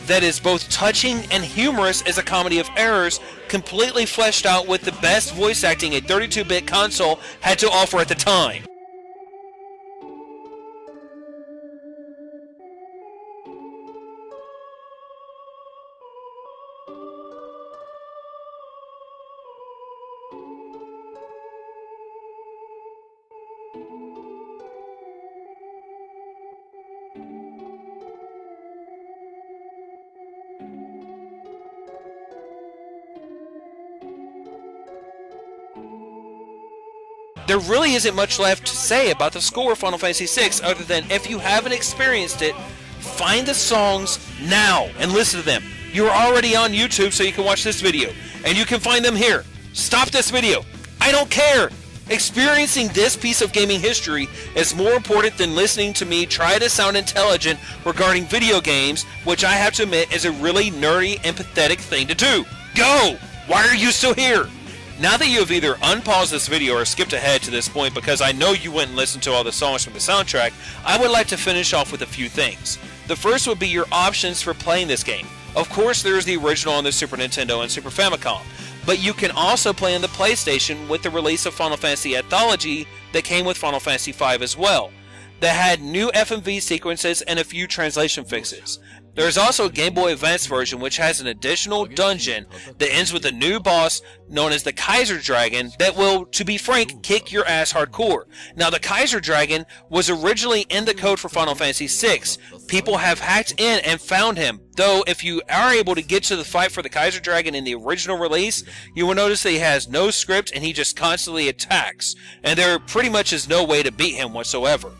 Speaker 3: That is both touching and humorous as a comedy of errors, completely fleshed out with the best voice acting a 32-bit console had to offer at the time. There really isn't much left to say about the score of Final Fantasy VI other than if you haven't experienced it, find the songs now and listen to them. You're already on YouTube, so you can watch this video, and you can find them here. Stop this video. I don't care. Experiencing this piece of gaming history is more important than listening to me try to sound intelligent regarding video games, which I have to admit is a really nerdy and pathetic thing to do. Go! Why are you still here? Now that you have either unpaused this video or skipped ahead to this point because I know you went and listened to all the songs from the soundtrack, I would like to finish off with a few things. The first would be your options for playing this game. Of course, there is the original on the Super Nintendo and Super Famicom, but you can also play on the PlayStation with the release of Final Fantasy Anthology that came with Final Fantasy V as well, that had new FMV sequences and a few translation fixes. There is also a Game Boy Advance version which has an additional dungeon that ends with a new boss known as the Kaiser Dragon that will, to be frank, kick your ass hardcore. Now, the Kaiser Dragon was originally in the code for Final Fantasy VI. People have hacked in and found him, though if you are able to get to the fight for the Kaiser Dragon in the original release, you will notice that he has no script and he just constantly attacks, and there pretty much is no way to beat him whatsoever.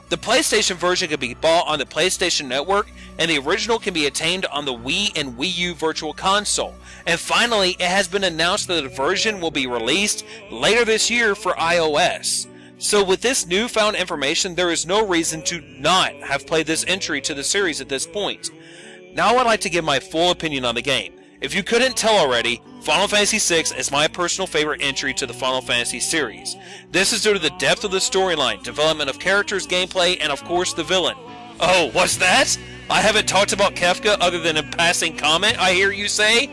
Speaker 3: The PlayStation version can be bought on the PlayStation Network, and the original can be attained on the Wii and Wii U Virtual Console. And finally, it has been announced that the version will be released later this year for iOS. So with this newfound information, there is no reason to not have played this entry to the series at this point. Now I would like to give my full opinion on the game. If you couldn't tell already, Final Fantasy VI is my personal favorite entry to the Final Fantasy series. This is due to the depth of the storyline, development of characters, gameplay, and of course the villain. Oh, what's that? I haven't talked about Kefka other than a passing comment, I hear you say?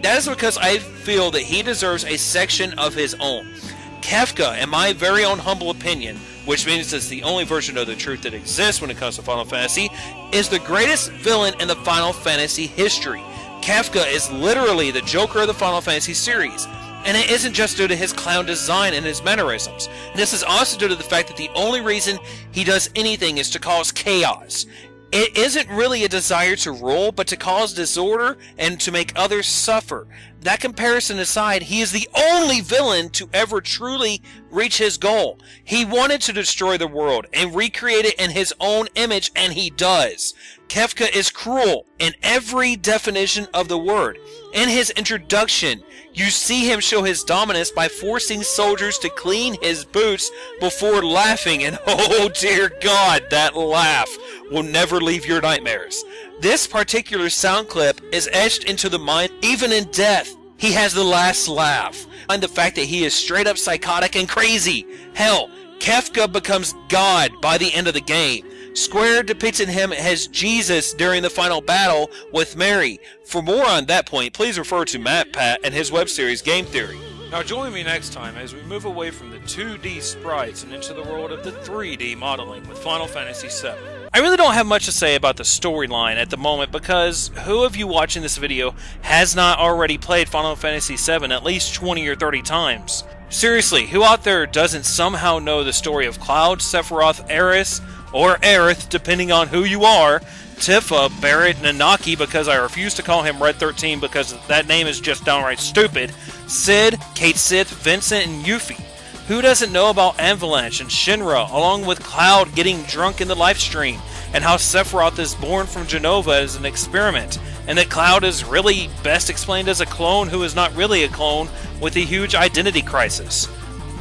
Speaker 3: That is because I feel that he deserves a section of his own. Kefka, in my very own humble opinion, which means it's the only version of the truth that exists when it comes to Final Fantasy, is the greatest villain in the Final Fantasy history. Kefka is literally the Joker of the Final Fantasy series, and it isn't just due to his clown design and his mannerisms. This is also due to the fact that the only reason he does anything is to cause chaos. It isn't really a desire to rule, but to cause disorder and to make others suffer. That comparison aside, he is the only villain to ever truly reach his goal. He wanted to destroy the world and recreate it in his own image, and he does. Kefka is cruel in every definition of the word. In his introduction, you see him show his dominance by forcing soldiers to clean his boots before laughing, and oh dear God, that laugh will never leave your nightmares. This particular sound clip is etched into the mind even in death. He has the last laugh, and the fact that he is straight up psychotic and crazy. Hell, Kefka becomes God by the end of the game. Square depicted him as Jesus during the final battle with Mary. For more on that point, please refer to MatPat and his web series Game Theory.
Speaker 1: Now join me next time as we move away from the 2D sprites and into the world of the 3D modeling with Final Fantasy VII. I really don't have much to say about the storyline at the moment because who of you watching this video has not already played Final Fantasy VII at least 20 or 30 times? Seriously, who out there doesn't somehow know the story of Cloud, Sephiroth, Aerith, or Aerith, depending on who you are, Tifa, Barrett, Nanaki, because I refuse to call him Red 13 because that name is just downright stupid, Cid, Kate Sith, Vincent, and Yuffie. Who doesn't know about Avalanche and Shinra, along with Cloud getting drunk in the live stream, and how Sephiroth is born from Genova as an experiment, and that Cloud is really best explained as a clone who is not really a clone with a huge identity crisis?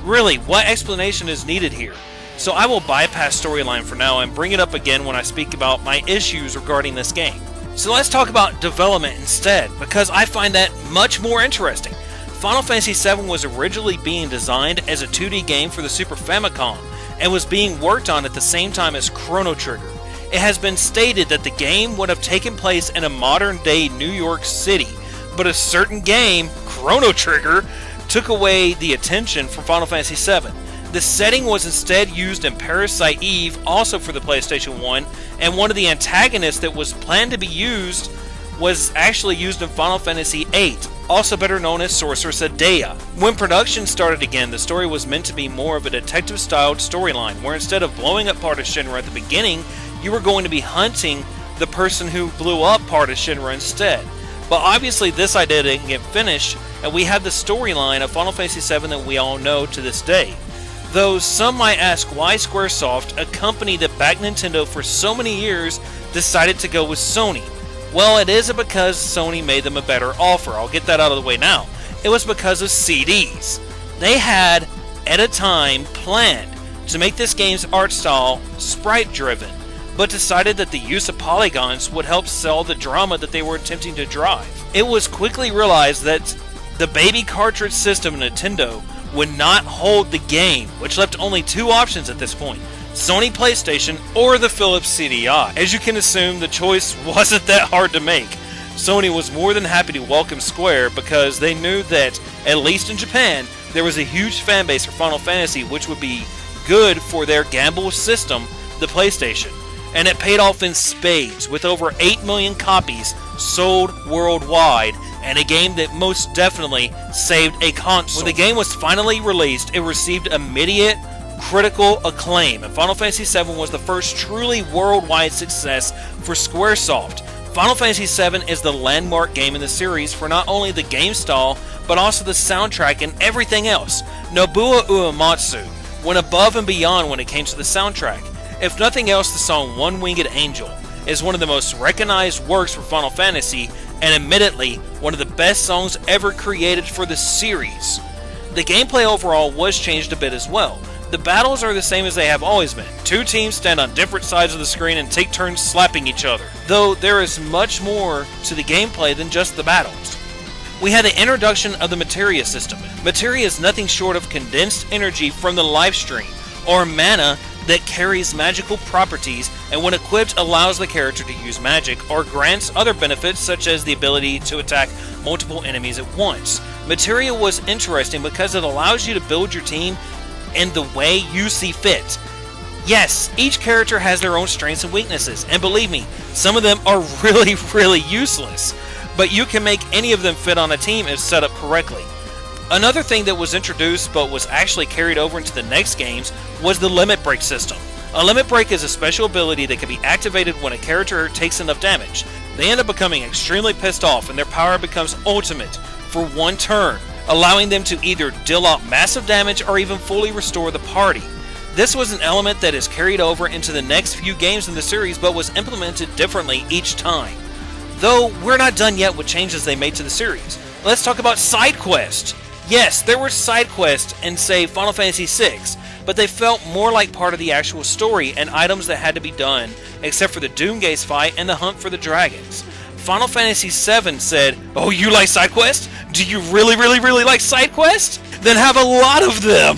Speaker 1: Really, what explanation is needed here? So I will bypass storyline for now and bring it up again when I speak about my issues regarding this game. So let's talk about development instead, because I find that much more interesting. Final Fantasy VII was originally being designed as a 2D game for the Super Famicom,
Speaker 3: and was being worked on at the same time as Chrono Trigger. It has been stated that the game would have taken place in a modern-day New York City, but a certain game, Chrono Trigger, took away the attention from Final Fantasy VII. The setting was instead used in Parasite Eve, also for the PlayStation 1, and one of the antagonists that was planned to be used was actually used in Final Fantasy VIII, also better known as Sorceress Adea. When production started again, the story was meant to be more of a detective-styled storyline, where instead of blowing up part of Shinra at the beginning, you were going to be hunting the person who blew up part of Shinra instead. But obviously this idea didn't get finished, and we have the storyline of Final Fantasy VII that we all know to this day. Though some might ask why Squaresoft, a company that backed Nintendo for so many years, decided to go with Sony. Well, it isn't because Sony made them a better offer. I'll get that out of the way now. It was because of CDs. They had, at a time, planned to make this game's art style sprite-driven, but decided that the use of polygons would help sell the drama that they were attempting to drive. It was quickly realized that the baby cartridge system of Nintendo would not hold the game, which left only two options at this point: Sony PlayStation or the Philips CDI. As you can assume, the choice wasn't that hard to make. Sony was more than happy to welcome Square because they knew that, at least in Japan, there was a huge fan base for Final Fantasy, which would be good for their gamble system, the PlayStation. And it paid off in spades, with over 8 million copies sold worldwide, and a game that most definitely saved a console. When the game was finally released, it received immediate critical acclaim, and Final Fantasy VII was the first truly worldwide success for Squaresoft. Final Fantasy VII is the landmark game in the series for not only the game style, but also the soundtrack and everything else. Nobuo Uematsu went above and beyond when it came to the soundtrack. If nothing else, the song One Winged Angel is one of the most recognized works for Final Fantasy, and admittedly, one of the best songs ever created for the series. The gameplay overall was changed a bit as well. The battles are the same as they have always been. Two teams stand on different sides of the screen and take turns slapping each other, though there is much more to the gameplay than just the battles. We had the introduction of the Materia system. Materia is nothing short of condensed energy from the life stream, or mana, that carries magical properties, and when equipped allows the character to use magic or grants other benefits such as the ability to attack multiple enemies at once. Materia was interesting because it allows you to build your team in the way you see fit. Yes, each character has their own strengths and weaknesses, and believe me, some of them are really useless, but you can make any of them fit on a team if set up correctly. Another thing that was introduced but was actually carried over into the next games was the limit break system. A limit break is a special ability that can be activated when a character takes enough damage. They end up becoming extremely pissed off and their power becomes ultimate for one turn, allowing them to either deal out massive damage or even fully restore the party. This was an element that is carried over into the next few games in the series but was implemented differently each time. Though we're not done yet with changes they made to the series. Let's talk about side quests. Yes, there were side quests in, say, Final Fantasy VI, but they felt more like part of the actual story and items that had to be done, except for the Doomgaze fight and the hunt for the dragons. Final Fantasy VII said, "Oh, you like side quests? Do you really like side quests? Then have a lot of them!"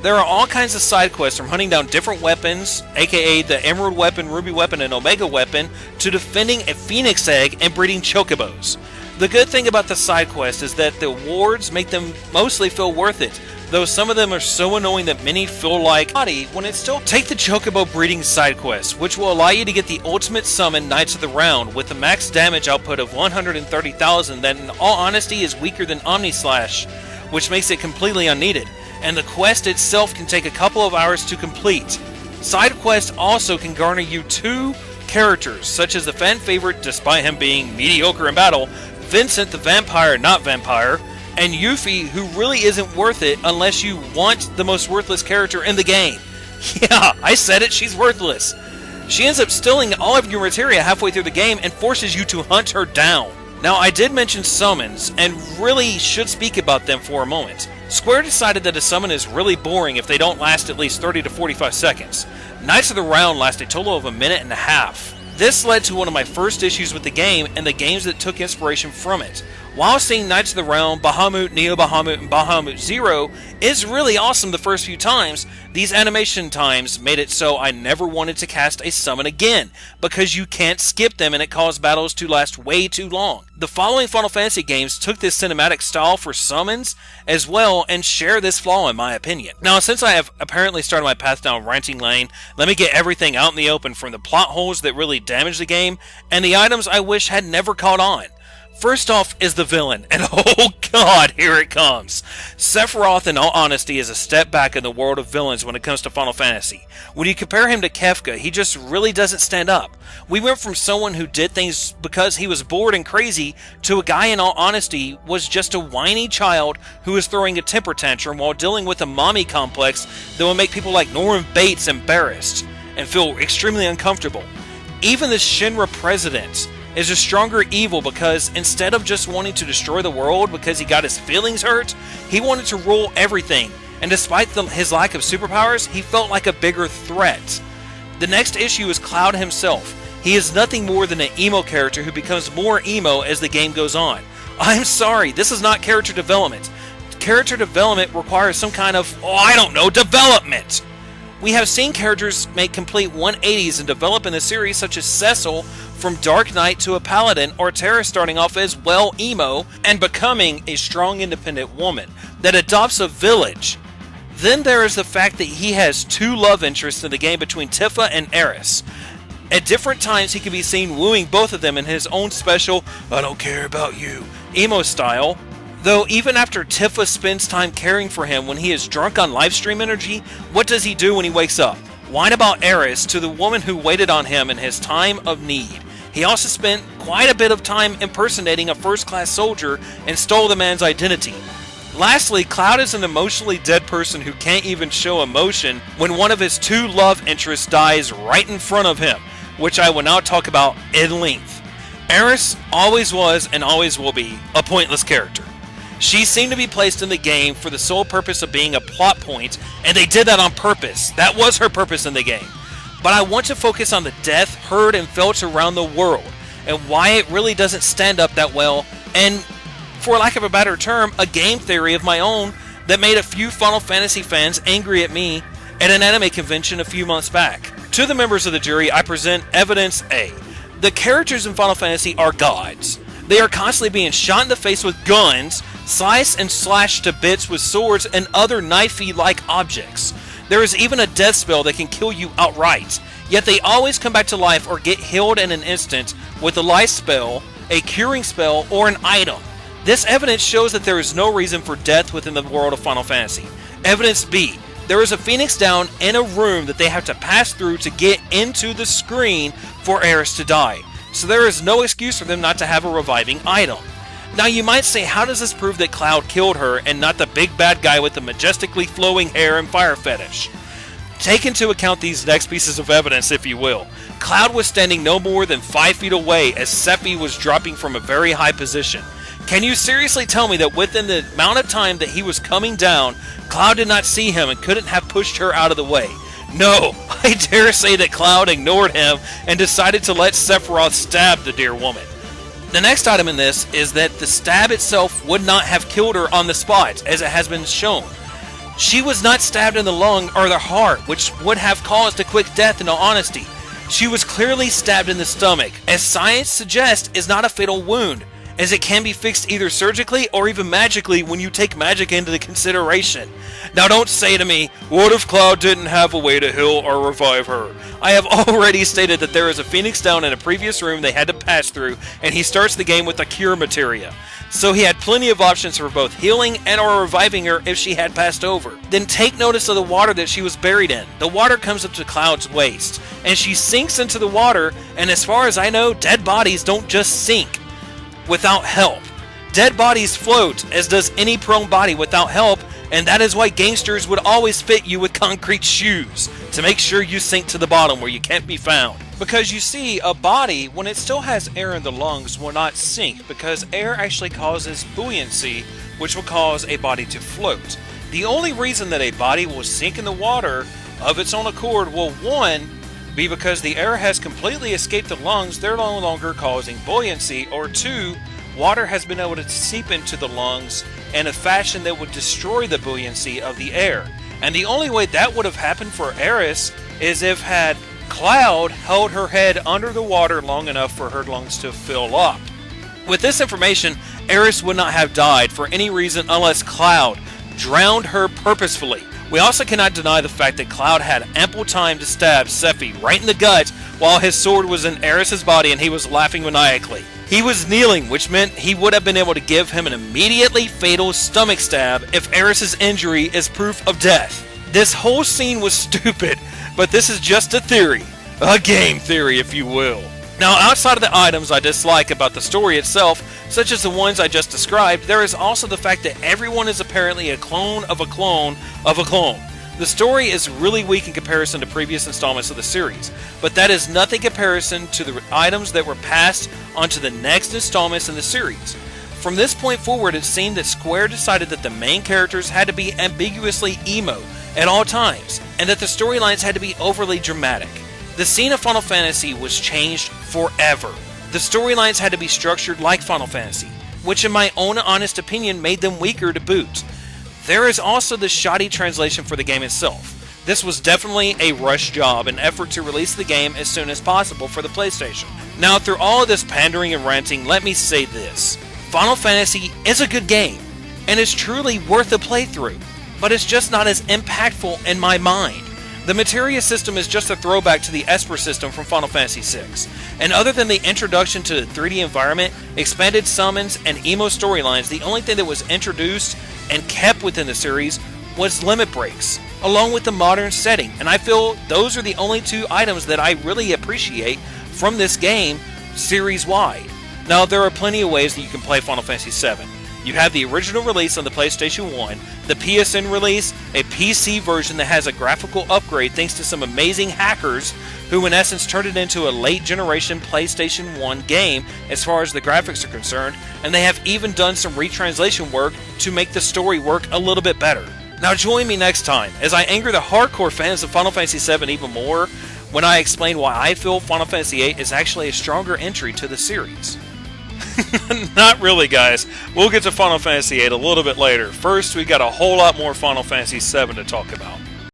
Speaker 3: There are all kinds of side quests, from hunting down different weapons, aka the Emerald Weapon, Ruby Weapon, and Omega Weapon, to defending a Phoenix Egg and breeding chocobos. The good thing about the side quests is that the rewards make them mostly feel worth it, though some of them are so annoying that many feel like when it's still. Take the Chocobo breeding side quest, which will allow you to get the ultimate summon Knights of the Round with a max damage output of 130,000 that in all honesty is weaker than Omnislash, which makes it completely unneeded, and the quest itself can take a couple of hours to complete. Side quests also can garner you two characters, such as the fan favorite despite him being mediocre in battle, Vincent the Vampire Not Vampire, and Yuffie, who really isn't worth it unless you want the most worthless character in the game. Yeah, I said it, she's worthless. She ends up stealing all of your materia halfway through the game and forces you to hunt her down. Now, I did mention summons, and really should speak about them for a moment. Square decided that a summon is really boring if they don't last at least 30 to 45 seconds. Knights of the Round last a total of a minute and a half. This led to one of my first issues with the game and the games that took inspiration from it. While seeing Knights of the Realm, Bahamut, Neo Bahamut, and Bahamut Zero is really awesome the first few times, these animation times made it so I never wanted to cast a summon again, because you can't skip them and it caused battles to last way too long. The following Final Fantasy games took this cinematic style for summons as well and share this flaw in my opinion. Now, since I have apparently started my path down ranting lane, let me get everything out in the open, from the plot holes that really damage the game and the items I wish had never caught on. First off is the villain, and oh god, here it comes. Sephiroth, in all honesty, is a step back in the world of villains when it comes to Final Fantasy. When you compare him to Kefka, he just really doesn't stand up. We went from someone who did things because he was bored and crazy, to a guy, in all honesty, was just a whiny child who was throwing a temper tantrum while dealing with a mommy complex that would make people like Norman Bates embarrassed and feel extremely uncomfortable. Even the Shinra president is a stronger evil because instead of just wanting to destroy the world because he got his feelings hurt, he wanted to rule everything, and despite his lack of superpowers, he felt like a bigger threat. The next issue is Cloud himself. He is nothing more than an emo character who becomes more emo as the game goes on. I'm sorry, this is not character development. Character development requires some kind of, development! We have seen characters make complete 180s and develop in the series, such as Cecil from Dark Knight to a paladin, or Terra starting off as well emo and becoming a strong independent woman that adopts a village. Then there is the fact that he has two love interests in the game between Tifa and Eris. At different times he can be seen wooing both of them in his own special "I don't care about you" emo style. Though even after Tifa spends time caring for him when he is drunk on livestream energy, what does he do when he wakes up? Whine about Eris to the woman who waited on him in his time of need. He also spent quite a bit of time impersonating a first-class soldier and stole the man's identity. Lastly, Cloud is an emotionally dead person who can't even show emotion when one of his two love interests dies right in front of him, which I will now talk about in length. Eris always was and always will be a pointless character. She seemed to be placed in the game for the sole purpose of being a plot point, and they did that on purpose. That was her purpose in the game. But I want to focus on the death heard and felt around the world, and why it really doesn't stand up that well, and, for lack of a better term, a game theory of my own that made a few Final Fantasy fans angry at me at an anime convention a few months back. To the members of the jury, I present evidence A. The characters in Final Fantasy are gods. They are constantly being shot in the face with guns, sliced and slashed to bits with swords and other knifey-like objects. There is even a death spell that can kill you outright, yet they always come back to life or get healed in an instant with a life spell, a curing spell, or an item. This evidence shows that there is no reason for death within the world of Final Fantasy. Evidence B. There is a Phoenix down in a room that they have to pass through to get into the screen for Eris to die. So there is no excuse for them not to have a reviving item. Now you might say, how does this prove that Cloud killed her and not the big bad guy with the majestically flowing hair and fire fetish? Take into account these next pieces of evidence, if you will. Cloud was standing no more than 5 feet away as Sephi was dropping from a very high position. Can you seriously tell me that within the amount of time that he was coming down, Cloud did not see him and couldn't have pushed her out of the way? No, I dare say that Cloud ignored him and decided to let Sephiroth stab the dear woman. The next item in this is that the stab itself would not have killed her on the spot, as it has been shown. She was not stabbed in the lung or the heart, which would have caused a quick death in all honesty. She was clearly stabbed in the stomach, as science suggests is not a fatal wound, as it can be fixed either surgically or even magically when you take magic into consideration. Now don't say to me, what if Cloud didn't have a way to heal or revive her? I have already stated that there is a Phoenix down in a previous room they had to pass through, and he starts the game with a cure materia. So he had plenty of options for both healing and or reviving her if she had passed over. Then take notice of the water that she was buried in. The water comes up to Cloud's waist, and she sinks into the water, and as far as I know, dead bodies don't just sink without help. Dead bodies float, as does any prone body without help, and that is why gangsters would always fit you with concrete shoes, to make sure you sink to the bottom where you can't be found. Because you see, a body, when it still has air in the lungs, will not sink, because air actually causes buoyancy, which will cause a body to float. The only reason that a body will sink in the water of its own accord will, one, be because the air has completely escaped the lungs, they're no longer causing buoyancy, or two, water has been able to seep into the lungs in a fashion that would destroy the buoyancy of the air. And the only way that would have happened for Eris is if had Cloud held her head under the water long enough for her lungs to fill up. With this information, Eris would not have died for any reason unless Cloud drowned her purposefully. We also cannot deny the fact that Cloud had ample time to stab Sephi right in the gut while his sword was in Eris's body and he was laughing maniacally. He was kneeling, which meant he would have been able to give him an immediately fatal stomach stab if Eris's injury is proof of death. This whole scene was stupid, but this is just a theory. A game theory, if you will. Now, outside of the items I dislike about the story itself, such as the ones I just described, there is also the fact that everyone is apparently a clone of a clone of a clone. The story is really weak in comparison to previous installments of the series, but that is nothing in comparison to the items that were passed onto the next installments in the series. From this point forward, it seemed that Square decided that the main characters had to be ambiguously emo at all times, and that the storylines had to be overly dramatic. The scene of Final Fantasy was changed forever. The storylines had to be structured like Final Fantasy, which in my own honest opinion made them weaker to boot. There is also the shoddy translation for the game itself. This was definitely a rush job, an effort to release the game as soon as possible for the PlayStation. Now, through all of this pandering and ranting, let me say this. Final Fantasy is a good game, and is truly worth a playthrough, but it's just not as impactful in my mind. The materia system is just a throwback to the Esper system from Final Fantasy VI, and other than the introduction to the 3D environment, expanded summons, and emo storylines, the only thing that was introduced and kept within the series was limit breaks, along with the modern setting, and I feel those are the only two items that I really appreciate from this game series-wide. Now, there are plenty of ways that you can play Final Fantasy VII. You have the original release on the PlayStation 1, the PSN release, a PC version that has a graphical upgrade thanks to some amazing hackers who in essence turned it into a late generation PlayStation 1 game as far as the graphics are concerned, and they have even done some retranslation work to make the story work a little bit better. Now join me next time as I anger the hardcore fans of Final Fantasy VII even more when I explain why I feel Final Fantasy VIII is actually a stronger entry to the series. Not really, guys. We'll get to Final Fantasy VIII a little bit later. First, we got a whole lot more Final Fantasy VII to talk about.